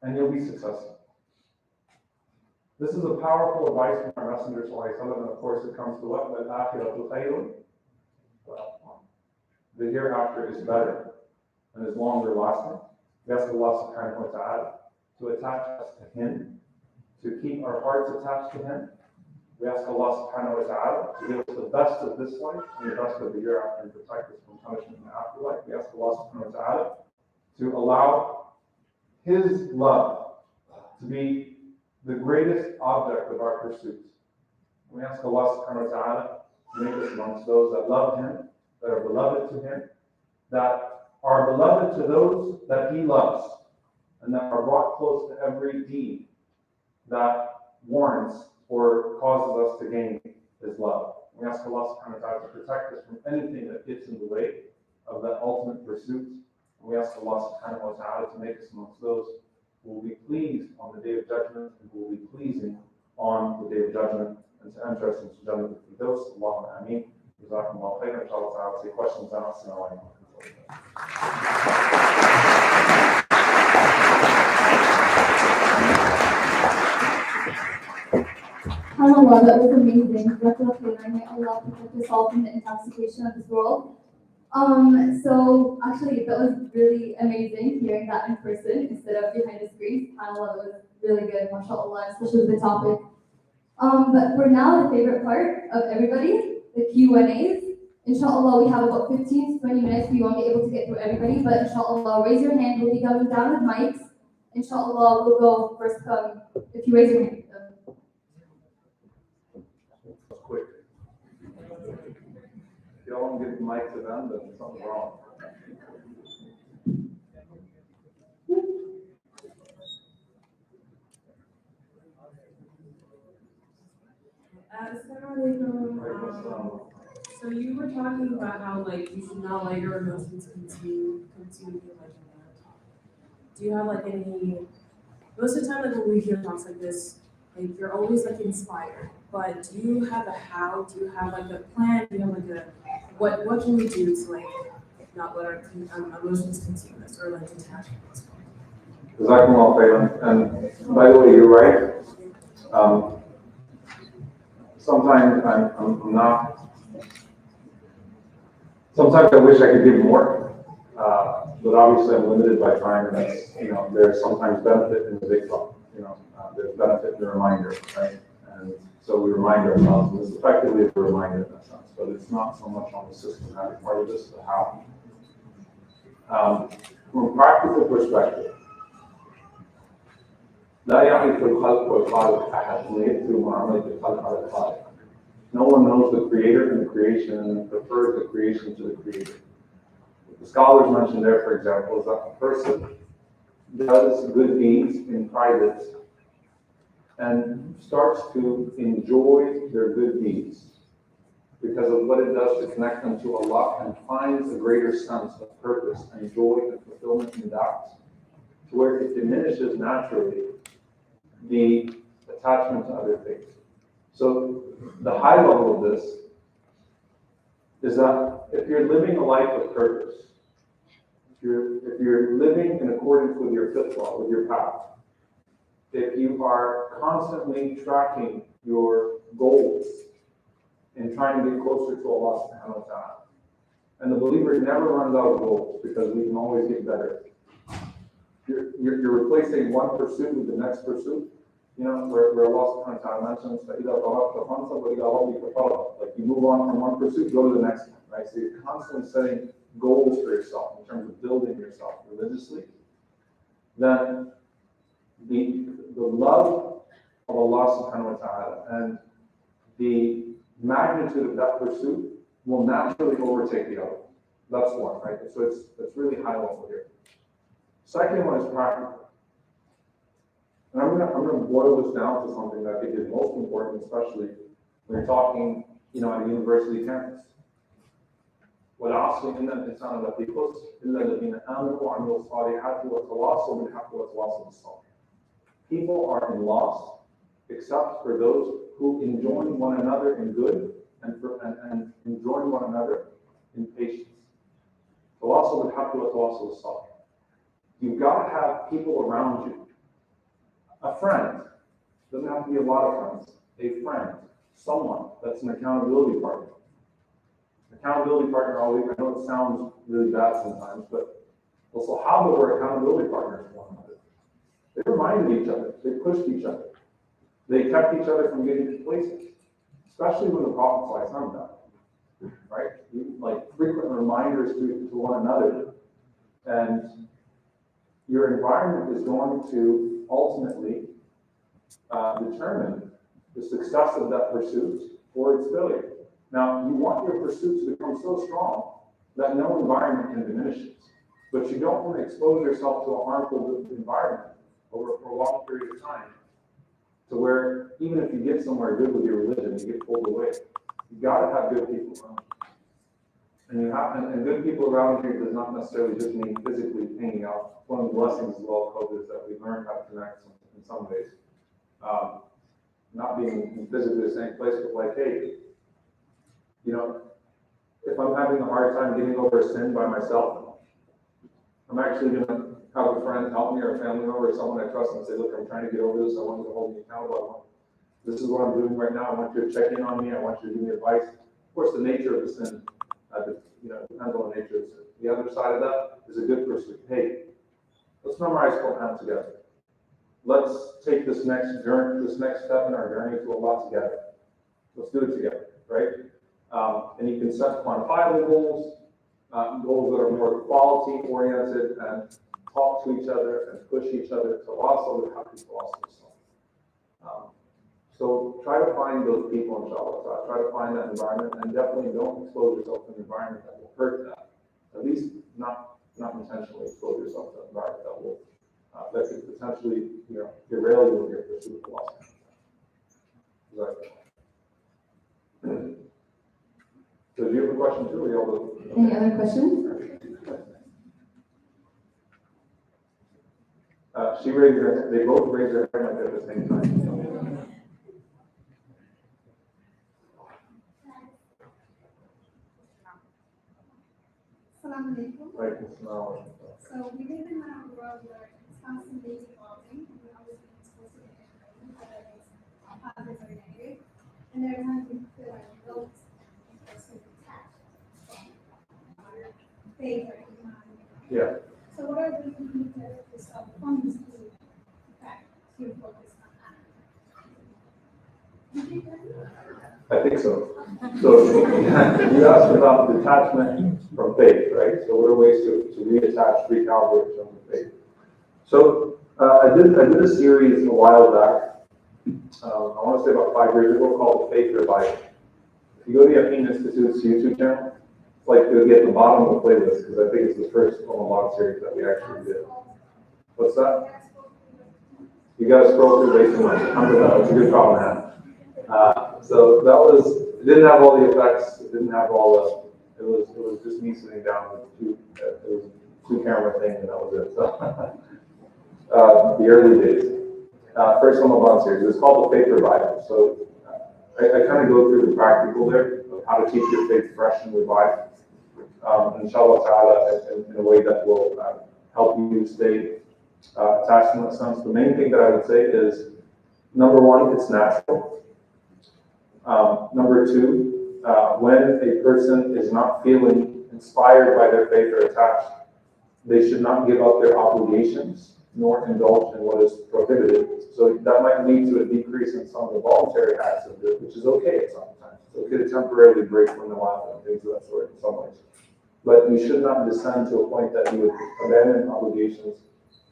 And you'll be successful. This is a powerful advice from our Messenger ﷺ, and of course it comes to what? Al-akhiratu khayrun. The hereafter is better and is longer lasting. We ask Allah subhanahu wa ta'ala to attach us to Him, to keep our hearts attached to Him. We ask Allah subhanahu wa ta'ala to give us the best of this life and the best of the hereafter and protect us from punishment in the afterlife. We ask Allah subhanahu wa ta'ala to allow His love to be the greatest object of our pursuit. We ask Allah subhanahu wa ta'ala to make us amongst those that love Him, that are beloved to Him, that are beloved to those that He loves, and that are brought close to every deed that warrants or causes us to gain His love. We ask Allah subhanahu wa ta'ala to protect us from anything that gets in the way of that ultimate pursuit. And we ask Allah subhanahu wa ta'ala to make us amongst those who will be pleased on the day of judgment and who will be pleasing on the day of judgment, and to enter us into Jannah with Firdaus. Allahumma ameen. Jazakumullahu khairan. Inshallah ta'ala, take questions now. Assalamu alaikum. SubhanAllah, that was amazing. May Allah protect us all from the intoxication of this world. So actually, that was really amazing hearing that in person instead of behind the screen. SubhanAllah, that was really good, mashallah, especially with the topic. But for now, the favorite part of everybody, the Q&As. Inshallah, we have about 15 to 20 minutes. We won't be able to get through everybody, but inshallah, raise your hand. We'll be coming down with mics. Inshallah, we'll go first come. If you raise your hand. Quick. If y'all want to give the mic to them, then something's wrong. So you were talking about how like you should not let your emotions continue you like that. Do you have like any? Most of the time, like when we hear talks like this, like you're always like inspired. But do you have a how? Do you have like a plan? Do you have like a what can we do to like not let our emotions consume us or like detach from us? Jazakumullah khairan. And by the way, you're right. Sometimes I'm not. Sometimes I wish I could give more, but obviously I'm limited by time, and that's, there's sometimes benefit in the big talk. There's benefit in the reminder, right? And so we remind ourselves, and it's effectively a reminder in that sense, but it's not so much on the systematic part of this, the how. From a practical perspective, لا يعرف الخلق والخالق أحد ويكثر معاملة الخلق على الخالق. No one knows the creator and the creation and prefers the creation to the creator. What the scholars mentioned there, for example, is that a person does good deeds in private and starts to enjoy their good deeds because of what it does to connect them to Allah, and finds a greater sense of purpose and joy and fulfillment in that, to where it diminishes naturally the attachment to other things. So the high level of this is that if you're living a life of purpose, if you're living in accordance with your fitwa, with your path, if you are constantly tracking your goals and trying to get closer to Allah subhanahu wa ta'ala, and the believer never runs out of goals because we can always get better. You're replacing one pursuit with the next pursuit. Where Allah subhanahu wa ta'ala mentions that like you move on from one pursuit, go to the next one, right? So you're constantly setting goals for yourself in terms of building yourself religiously. Then the love of Allah subhanahu wa ta'ala and the magnitude of that pursuit will naturally overtake the other. That's one, right? So it's really high level here. Second one is practical. And I'm gonna boil this down to something that I think is most important, especially when you're talking, at a university campus. وَالْعَصْرِ إِنَّ الْإِنسَانَ لَفِي خُسْرٍ إِلَّا الَّذِينَ آمَنُوا وَعَمِلُوا الصَّالِحَاتِ وَتَوَاصَوْا بِالْحَقِّ وَتَوَاصَوْا بِالصَّبْرِ. People are in loss except for those who enjoin one another in good and enjoin one another in patience. تَوَاصَوْا بِالْحَقِّ وَتَوَاصَوْا بِالصَّبْرِ. You've got to have people around you. A friend, doesn't have to be a lot of friends, a friend, someone that's an accountability partner. Accountability partner, I know it sounds really bad sometimes, but the Sahaba were accountability partners for one another. They reminded each other, they pushed each other, they kept each other from getting complacent, especially when the Prophet died, right? Like frequent reminders to one another. And your environment is going to ultimately determine the success of that pursuit or its failure. Now, you want your pursuit to become so strong that no environment can diminish it, but you don't want to expose yourself to a harmful environment over a long period of time, to where even if you get somewhere good with your religion, you get pulled away. You got to have good people around you. And good people around you does not necessarily just mean physically hanging out. One of the blessings as well of COVID is that we learned how to connect in some ways. Not being physically the same place, but like, hey, if I'm having a hard time getting over a sin by myself, I'm actually going to have a friend help me or a family member or someone I trust and say, look, I'm trying to get over this. I want you to hold me accountable. This is what I'm doing right now. I want you to check in on me. I want you to give me advice. Of course, the nature of the sin, depends on the nature of the sin. The other side of that is a good pursuit. Hey, let's memorize Quran together. Let's take this next step in our journey to Allah together. Let's do it together, right? And you can set quantifiable goals, goals that are more quality oriented, and talk to each other and push each other to also the happy philosophy. So try to find those people, inshallah. Try to find that environment, and definitely don't expose yourself to an environment that will hurt that. At least not intentionally expose yourself to an environment that could potentially, derail you in your pursuit of philosophy. Exactly. So do you have a question too? Or you Any other questions? She raised her. They both raised their hand at the same time. Assalamu alaikum. Right. So we live in a world where it's constantly evolving. We're always being exposed to different things, whether it's positive or negative. And there are times we feel like we don't person attached our faith or Imam. Yeah. So what are the things that yourself comes to your focus on that? I think so. So you asked about detachment from faith, right? So what are ways to reattach, recalibrate from the faith? So I did a series a while back. I want to say about 5 years ago, called The Faith Revival. If you go to the Yaqeen Institute's YouTube channel, it's like it'll get the bottom of the playlist because I think it's the first Omar series that we actually did. What's that? You got to scroll through way too much. It's a good problem to have. So that was, it didn't have all the effects, it didn't have all the, it was just me sitting down with it was a 2-camera thing, and that was it. So, the early days. First Ramadan series, it's called The Faith Revival. So I kind of go through the practical there of how to keep your faith fresh and revived. Inshallah ta'ala, in a way that will help you stay attached in that sense. The main thing that I would say is, number one, it's natural. Number two, when a person is not feeling inspired by their faith or attached, they should not give up their obligations nor indulge in what is prohibited. So that might lead to a decrease in some of the voluntary acts of it, which is okay at some times. It's okay to temporarily break from the law and things of that sort in some ways. But you should not descend to a point that you would abandon obligations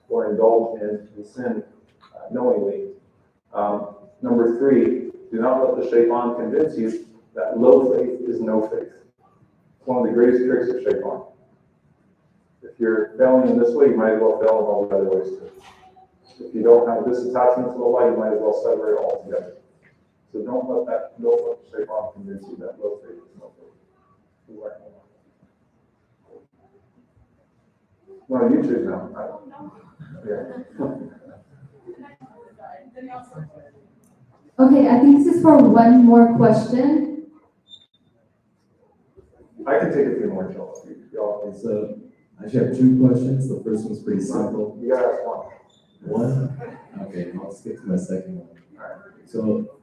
or indulge in sin knowingly. Number three, do not let the shaitan convince you that low faith is no faith. It's one of the greatest tricks of shaitan. If you're failing in this way, you might as well fail in all the other ways too. If you don't have this attachment to Allah, you might as well sever it all together. So don't let shaitan convince you that low faith is no faith. No, you choose now. Okay, I think this is for one more question. I can take a few more, y'all. So I actually have 2 questions. The first one's pretty simple. You gotta ask one. One? Okay, I'll skip to my second one. So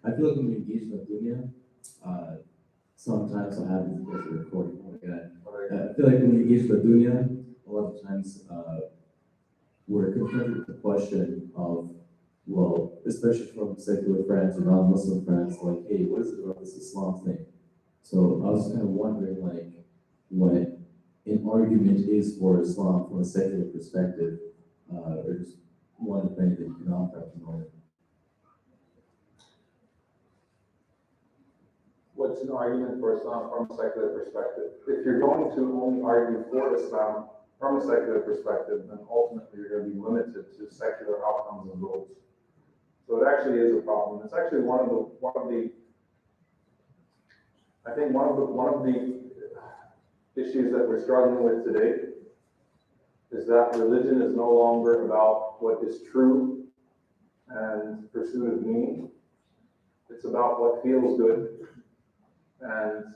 I feel like when we engage in the dunya, sometimes I have this as a recording. I feel like when we engage in the dunya, a lot of times we're confronted with the question of, well, especially from secular friends or non-Muslim friends, like, hey, what is it about this Islam thing? So I was kind of wondering, like, what an argument is for Islam from a secular perspective, or just one of many that you can offer at the moment. What's an argument for Islam from a secular perspective? If you're going to only argue for Islam from a secular perspective, then ultimately you're going to be limited to secular outcomes and goals. So it actually is a problem. It's actually one of the issues that we're struggling with today is that religion is no longer about what is true and pursuit of meaning. It's about what feels good and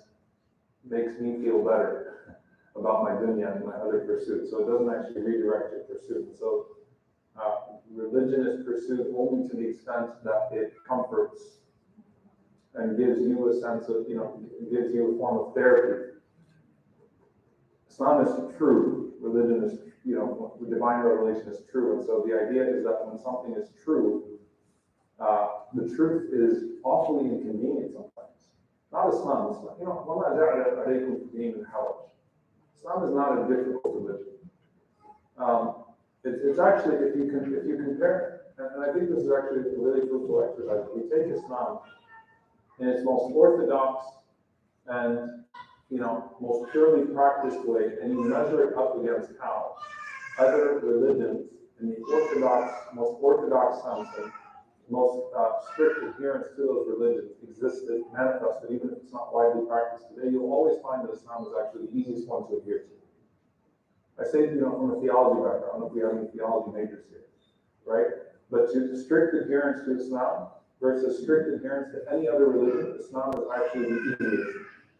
makes me feel better about my dunya and my other pursuits. So it doesn't actually redirect your pursuit. So religion is pursued only to the extent that it comforts and gives you a sense of, gives you a form of therapy. Islam is true. Religion is, the divine revelation is true. And so the idea is that when something is true, the truth is awfully inconvenient sometimes. Not Islam. وَمَا جَعَلَ عَلَيْكُمْ فِي الدِّينِ مِنْ حَرَجٍ. Islam is not a difficult religion. It's actually, if you compare, and I think this is actually a really fruitful exercise. If you take Islam in its most orthodox and most purely practiced way, and you measure it up against how other religions in the most orthodox sense, and most strict adherence to those religions existed, manifested, even if it's not widely practiced today, you'll always find that Islam is actually the easiest one to adhere to. I say, from a theology background, I don't know if we have any theology majors here, right? But to strict adherence to Islam versus strict adherence to any other religion, Islam is actually the easiest,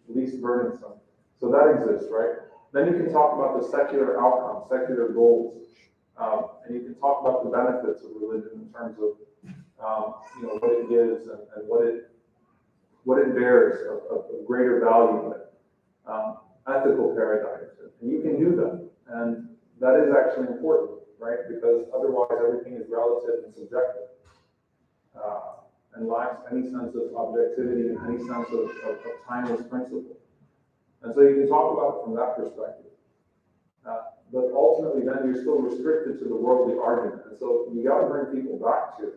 least burdensome. So that exists, right? Then you can talk about the secular outcomes, secular goals, and you can talk about the benefits of religion in terms of, what it gives and what it bears of greater value, ethical paradigms, and you can do them. And that is actually important, right? Because otherwise everything is relative and subjective, and lacks any sense of objectivity and any sense of timeless principle. And so you can talk about it from that perspective. But ultimately then you're still restricted to the worldly argument. And so you got to bring people back to,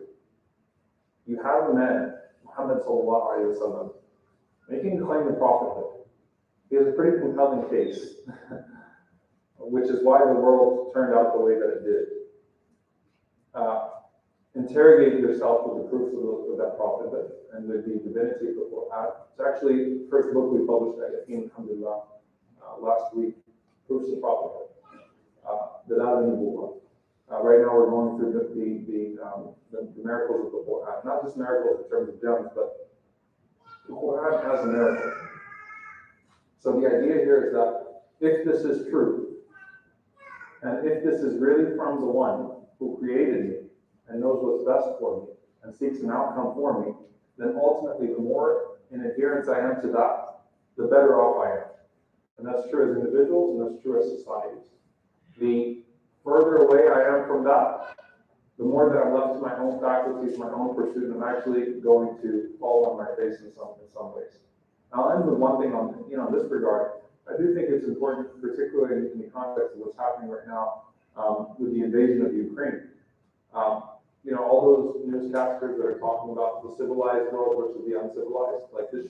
you have a man, Muhammad sallallahu alayhi wa sallam, making the claim of prophethood. He has a pretty compelling case, which is why the world turned out the way that it did. Interrogate yourself with the proofs of that prophethood and with the divinity of the Quran. It's actually the first book we published at Yakin, alhamdulillah, last week, Proofs of Prophethood, Dalal al-Nubuwwah. Right now we're going through the miracles of the Quran. Not just miracles in terms of gems, but the Quran has a miracle. So the idea here is that if this is true, and if this is really from the one who created me and knows what's best for me and seeks an outcome for me, then ultimately the more in adherence I am to that, the better off I am. And that's true as individuals and that's true as societies. The further away I am from that, the more that I'm left to my own faculties, my own pursuit, and I'm actually going to fall on my face in some ways. I'll end with one thing on, in this regard. I do think it's important, particularly in the context of what's happening right now with the invasion of Ukraine. All those newscasters that are talking about the civilized world versus the uncivilized, like this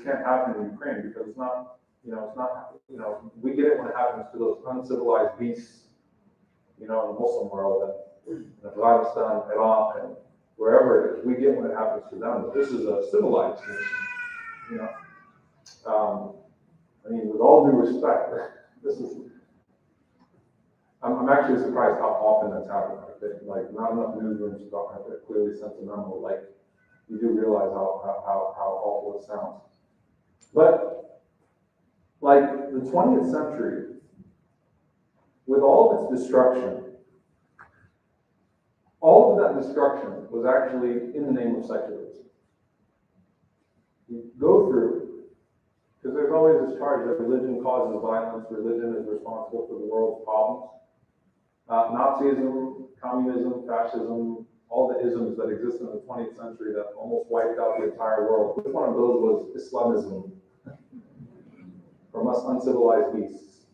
can't happen in Ukraine because it's not, we get it when it happens to those uncivilized beasts, in the Muslim world and in Afghanistan, Iraq, and wherever it is. We get when it happens to them, but this is a civilized nation, with all due respect, I'm actually surprised how often that's happening. Like, not enough newsrooms talk about it, clearly sentimental. Like, you do realize how awful it sounds. But, like, the 20th century, with all of its destruction, all of that destruction was actually in the name of secularism. You go through, because there's always this charge that religion causes violence, religion is responsible for the world's problems. Nazism, communism, fascism, all the isms that existed in the 20th century that almost wiped out the entire world. Which one of those was Islamism? From us uncivilized beasts.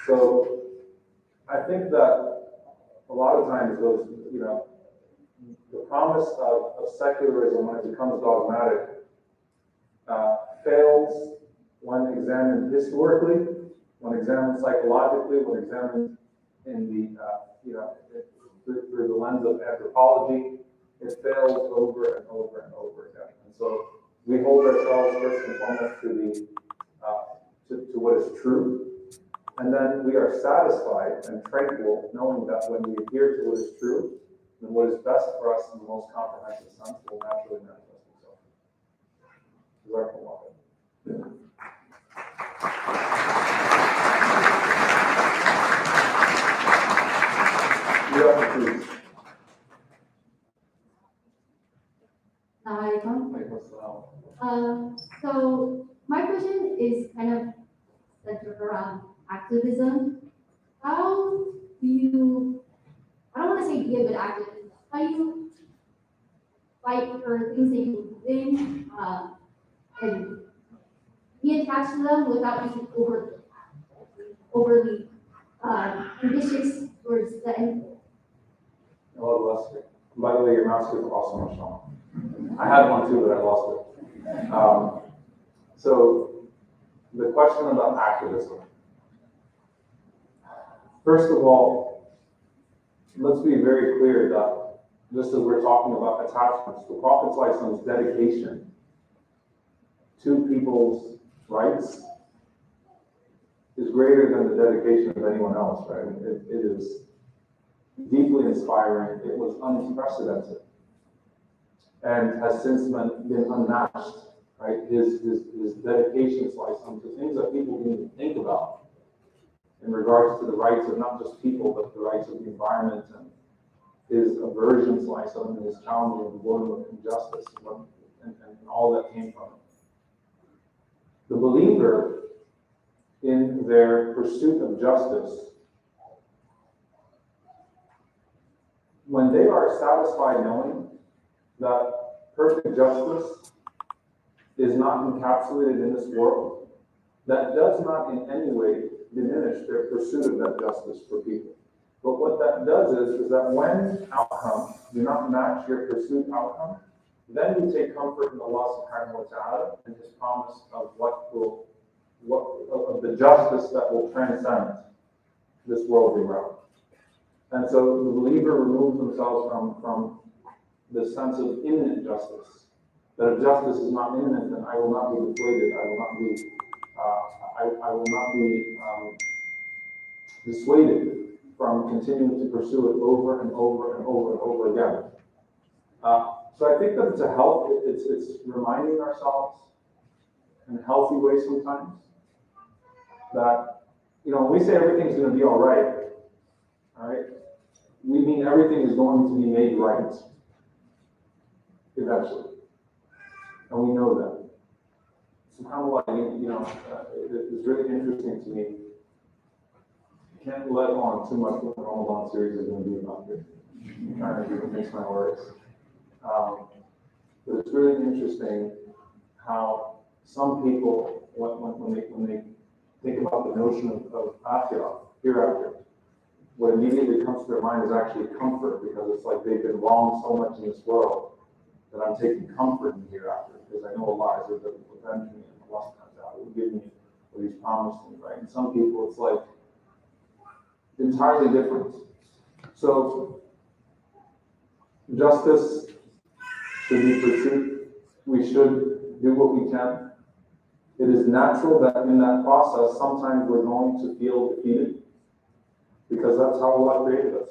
So I think that a lot of times those, the promise of secularism when it becomes dogmatic fails when examined historically, when examined psychologically, when examined in through the lens of anthropology. It fails over and over and over again. And so we hold ourselves first and foremost to what is true, and then we are satisfied and tranquil knowing that when we adhere to what is true, then what is best for us in the most comprehensive sense will naturally manifest itself. You have to choose. So my question is kind of centered around activism. How do you, I don't want to say be a good activist, how do you fight for things that you believe in and be attached to them without being overly ambitious towards the end goal? Oh, bless you. By the way, your mask is awesome, Sean. I had one too, but I lost it. So the question about activism. First of all, let's be very clear that just as we're talking about attachments, the Prophet's dedication to people's rights is greater than the dedication of anyone else, right? It is deeply inspiring. It was unprecedented and has since been unmatched, right? His dedication to things that people didn't even think about in regards to the rights of not just people, but the rights of the environment, and his aversion and his challenging of the world of injustice and all that came from it. The believer in their pursuit of justice, when they are satisfied knowing that perfect justice is not encapsulated in this world, that does not in any way diminish their pursuit of that justice for people. But what that does is that when outcomes do not match your pursuit outcome, then you take comfort in Allah subhanahu wa ta'ala and his promise of of the justice that will transcend this worldly realm. And so the believer removes themselves from the sense of imminent justice. That if justice is not imminent, then I will not be dissuaded. I will not be dissuaded from continuing to pursue it over and over and over and over again. So I think that it's reminding ourselves in a healthy way sometimes that, when we say everything's going to be all right, we mean everything is going to be made right eventually. And we know that. SubhanAllah, it's really interesting to me. I can't let on too much what the Ramadan series is going to be about here. I'm trying to mix my words. But it's really interesting how some people, when they think about the notion of akhirah, hereafter, what immediately comes to their mind is actually comfort, because it's like they've been wronged so much in this world that I'm taking comfort in hereafter, because I know Allah is going to avenge me and Allah will give me what He's promised me, right? And some people, it's like entirely different. So justice should be pursued. We should do what we can. It is natural that in that process, sometimes we're going to feel defeated, because that's how Allah created us.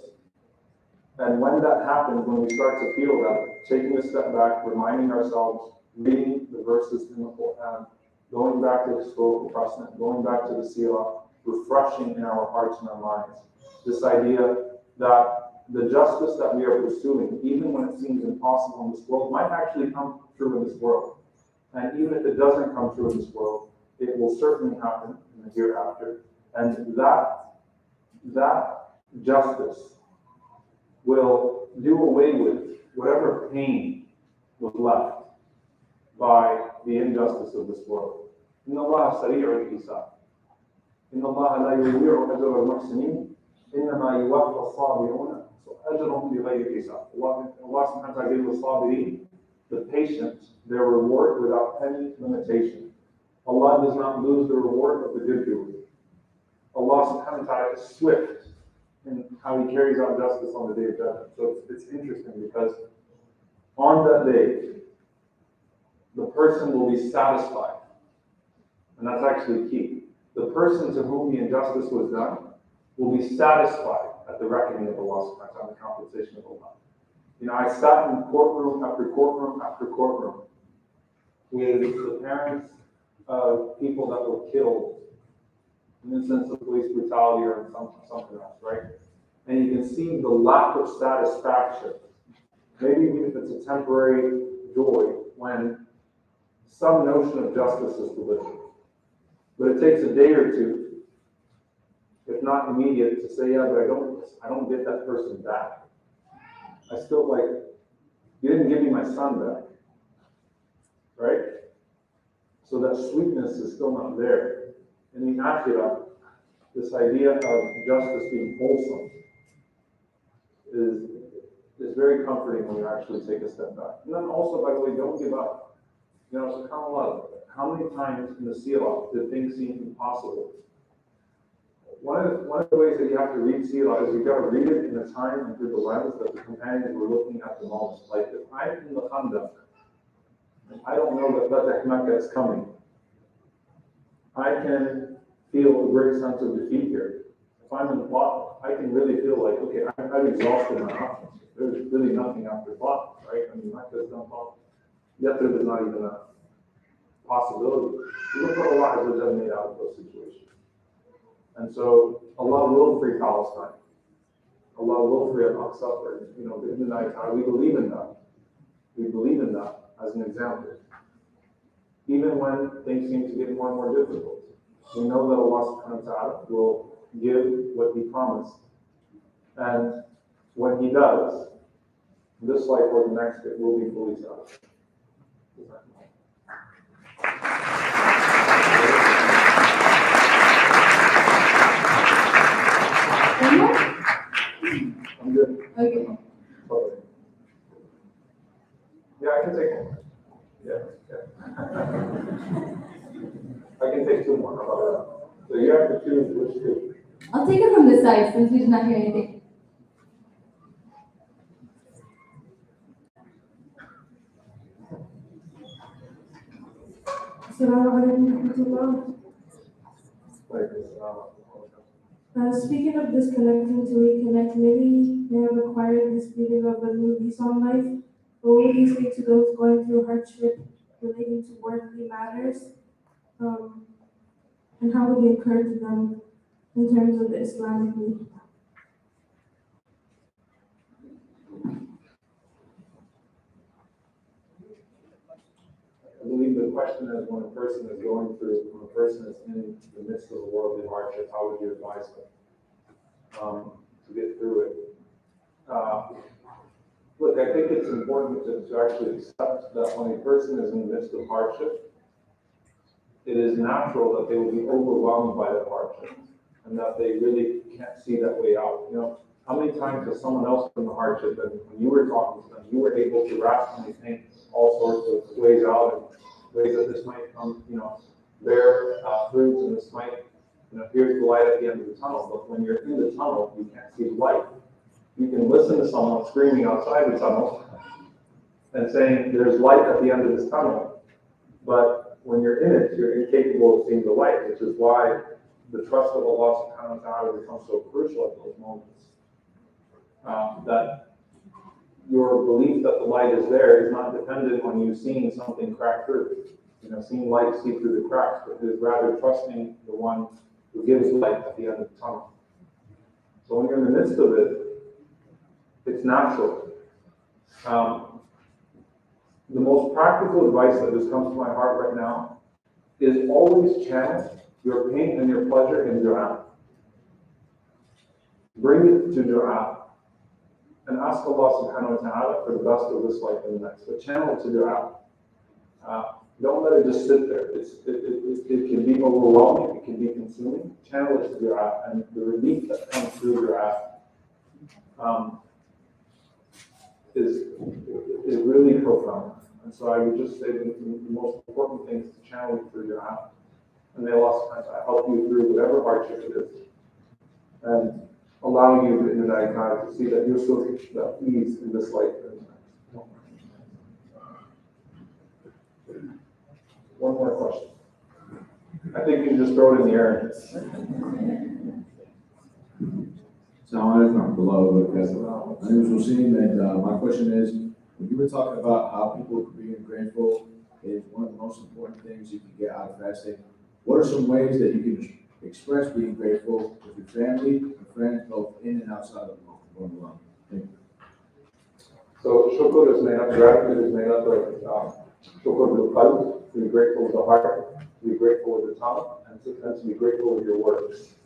And when that happens, when we start to feel that, taking a step back, reminding ourselves, reading the verses in the Quran, going back to historical precedent, going back to the seerah, refreshing in our hearts and our minds this idea that the justice that we are pursuing, even when it seems impossible in this world, might actually come true in this world. And even if it doesn't come true in this world, it will certainly happen in the hereafter. And that justice will do away with whatever pain was left by the injustice of this world. إِنَّ اللَّهَ سَرِيعُ الْحِسَابِ إِنَّ اللَّهَ لَا يُضِيعُ أَجْرَ الْمُحْسِنِينَ إِنَّمَا يُوَفَّى الصَّابِرُونَ أَجْرَهُم بِغَيْرِ حِسَابٍ. Allah subhanahu wa ta'ala gave the sabirin, the patient, their reward without any limitation. Allah does not lose the reward of the good doer. Allah subhanahu wa ta'ala is swift in how He carries out justice on the day of judgment. So it's interesting, because on that day, the person will be satisfied. And that's actually key. The person to whom the injustice was done will be satisfied at the reckoning of Allah subhanahu wa ta'ala, the compensation of Allah. I sat in courtroom after courtroom after courtroom with the parents of people that were killed in the sense of police brutality or something else, right? And you can see the lack of satisfaction, maybe even if it's a temporary joy, when some notion of justice is delivered. But it takes a day or two, if not immediate, to say, yeah, but I don't get that person back. I still you didn't give me my son back, right? So that sweetness is still not there. In the Akhirah, this idea of justice being wholesome is very comforting when you actually take a step back. And then also, by the way, don't give up. SubhanAllah, how many times in the seerah did things seem impossible? One of the ways that you have to read seerah is you've got to read it in the time and through the lens that the companions were looking at the moment. Like, if I'm in the Khandaq, and I don't know that Fatah Makkah is coming, I can feel a great sense of defeat here. If I'm in the plot, I can really feel like, okay, I've exhausted my options. There's really nothing after plot, right? I mean, Makkah is done plot. Yet there's not even a possibility. Look what Allah has made out of those situations. And so Allah will free Palestine. Allah will free Al-Aqsa. We believe in that. We believe in that as an example. Even when things seem to get more and more difficult, we know that Allah subhanahu wa ta'ala will give what He promised. And when He does, this life or the next, it will be fully satisfied. I'm good. Okay. Yeah, I can take one. Yeah. I can take two more. How about that? So you have to choose which two. I'll take it from this side since we did not hear anything. Speaking of disconnecting to reconnect, maybe they have acquired this feeling of a new lease on life. What would you say to those going through hardship relating to worldly matters? And how would you encourage them in terms of the Islamic need? I believe the question is when a person is in the midst of a worldly hardship, how would you advise them to get through it? Look, I think it's important to actually accept that when a person is in the midst of hardship, it is natural that they will be overwhelmed by the hardship and that they really can't see that way out. How many times has someone else in the hardship and when you were talking to them, you were able to rationally think all sorts of ways out and ways that this might come, bear fruits and this might, here's the light at the end of the tunnel. But when you're in the tunnel, you can't see the light. You can listen to someone screaming outside the tunnel and saying there's light at the end of this tunnel, but when you're in it, you're incapable of seeing the light, which is why the trust of Allah subhanahu wa ta'ala becomes so crucial at those moments. That your belief that the light is there is not dependent on you seeing something crack through. Seeing light see through the cracks, but it is rather trusting the one who gives light at the end of the tunnel. So when you're in the midst of it, it's natural. The most practical advice that just comes to my heart right now is always channel your pain and your pleasure in dua. Bring it to dua. And ask Allah subhanahu wa ta'ala for the best of this life and the next. But channel it to dua. Don't let it just sit there. It can be overwhelming, it can be consuming. Channel it to dua. And the relief that comes through dua is really profound. And so I would just say the most important thing is to channel it through dua. And may Allah subhanahu wa ta'ala help you through whatever hardship it is. And allowing you in the night time to see that you're still that ease in this life. One more question. I think you can just throw it in the air. Assalamu alaikum. My name is Suleiman, and my question is, when you were talking about how people being grateful is one of the most important things you can get out of fasting, what are some ways that you can express being grateful with your family and friends, both in and outside of the home? going along. Thank you. So shukr is made up, gratitude is made up of shukr bil qalb, to be grateful with the heart, to be grateful with the tongue, and to be grateful with your words.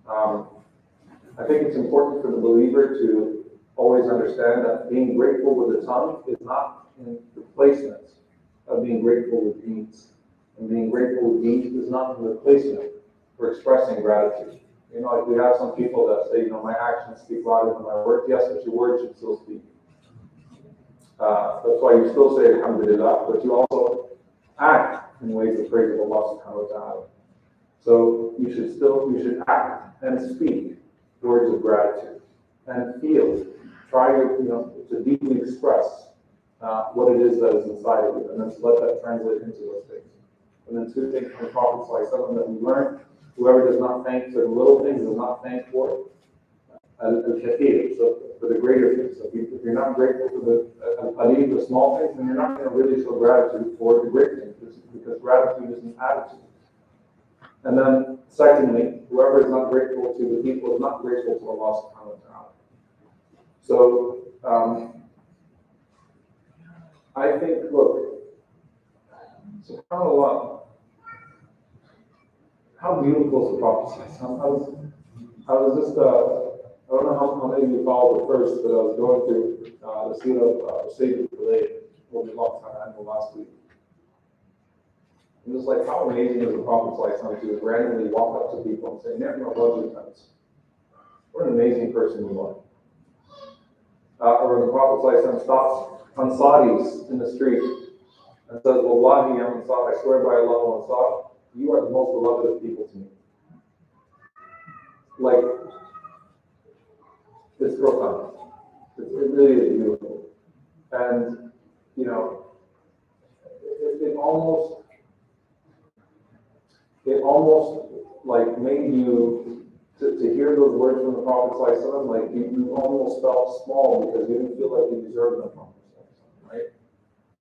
I think it's important for the believer to always understand that being grateful with the tongue is not in replacement of being grateful with deeds. And being grateful with deeds is not in replacement for expressing gratitude. You know, like we have some people that say, you know, my actions speak louder than my words. Yes, but your words should still speak. That's why you still say alhamdulillah, but you also act in ways of praise of Allah subhanahu wa ta'ala. So you should act and speak words of gratitude and feel, try to deeply express what it is that is inside of you, and then let that translate into those things. And then two things from the Prophet ﷺ that we learned: whoever does not thank for the little things does not thank for al-kathir, so for the greater things. So if you're not grateful for the small things, then you're not going to really show gratitude for the great things, because gratitude is an attitude. And then, secondly, whoever is not grateful to the people is not grateful to Allah subhanahu wa ta'ala. So, I think, look, subhanAllah, how beautiful is the Prophet? I was just, I don't know how many of you followed it first, but I was going through the seerah of Sayyid al-Khalid last week. It was like, how amazing is the Prophet to randomly walk up to people and say, "Never love you, what an amazing person you are." Or when the Prophet stops Ansaris in the street and says, "Wallahi, ya Ansar, I swear by Allah, Ansar, you are the most beloved of people to me." Like, it's profound. It really is beautiful. And, you know, it almost like made you, to hear those words from the Prophet like you almost felt small because you didn't feel like you deserved them from yourself, right?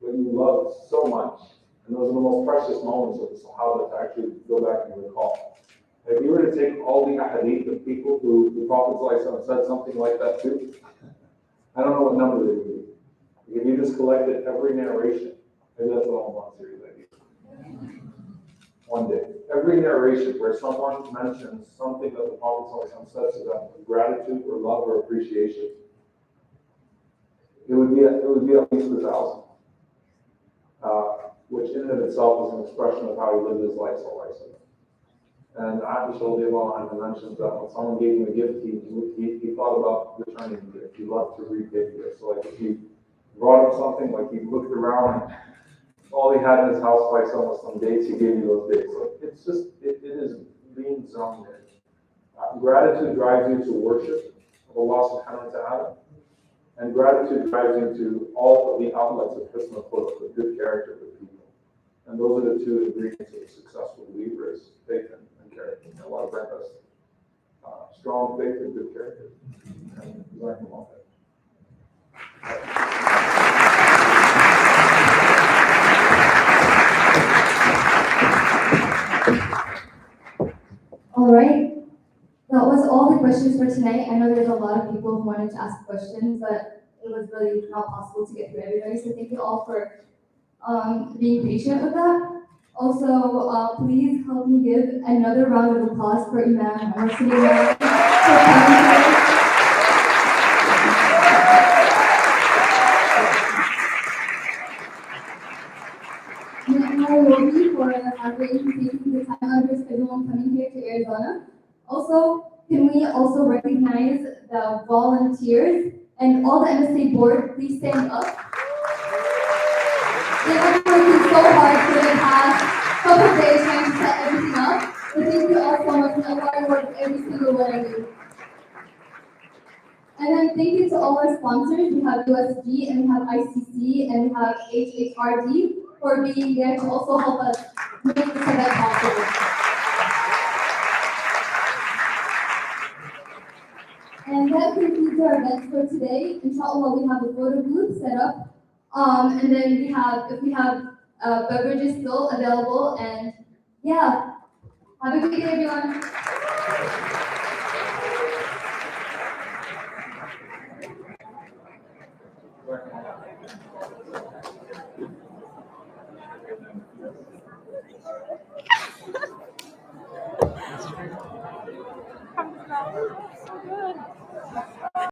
But you loved so much. And those are the most precious moments of the Sahaba to actually go back and recall. If you were to take all the ahadith of people who the Prophet said something like that too, I don't know what number they would be. If you just collected every narration, maybe that's what I'm on series idea. One day, every narration where someone mentions something that the Prophet said to them with gratitude or love or appreciation, it would be at least 1,000, which in and of itself is an expression of how he lived his life. And Aisha mentions that when someone gave him a gift, he thought about returning the gift. He loved to repay the gift. So like if he brought him something, like he looked around and all he had in his house was some dates, he gave you those dates. So it's just, it is being zoned in. Gratitude drives you to worship of Allah subhanahu wa ta'ala. And gratitude drives you to all of the outlets of husn khuluq, of good character with people. And those are the two ingredients of a successful believer: is faith and character. And Allah grant us strong faith and good character. And All right. That was all the questions for tonight. I know there's a lot of people who wanted to ask questions, but it was really not possible to get through everybody. So thank you all for being patient with that. Also, please help me give another round of applause for Imam and Suleiman for coming today. Robi for taking the time out of your schedule and coming here to Arizona. Also, can we also recognize the volunteers and all the MSA board? Please stand up. They've been working so hard for the past couple of days trying to set everything up. So thank you all so much, and Allah rewards every single one of you. And then thank you to all our sponsors. We have USG, and we have ICC, and we have HHRD for being there to also help us make this event possible. And that concludes our events for today. Inshallah, we have a photo booth set up. And then if we have beverages still available, and yeah, have a good day, everyone. So good.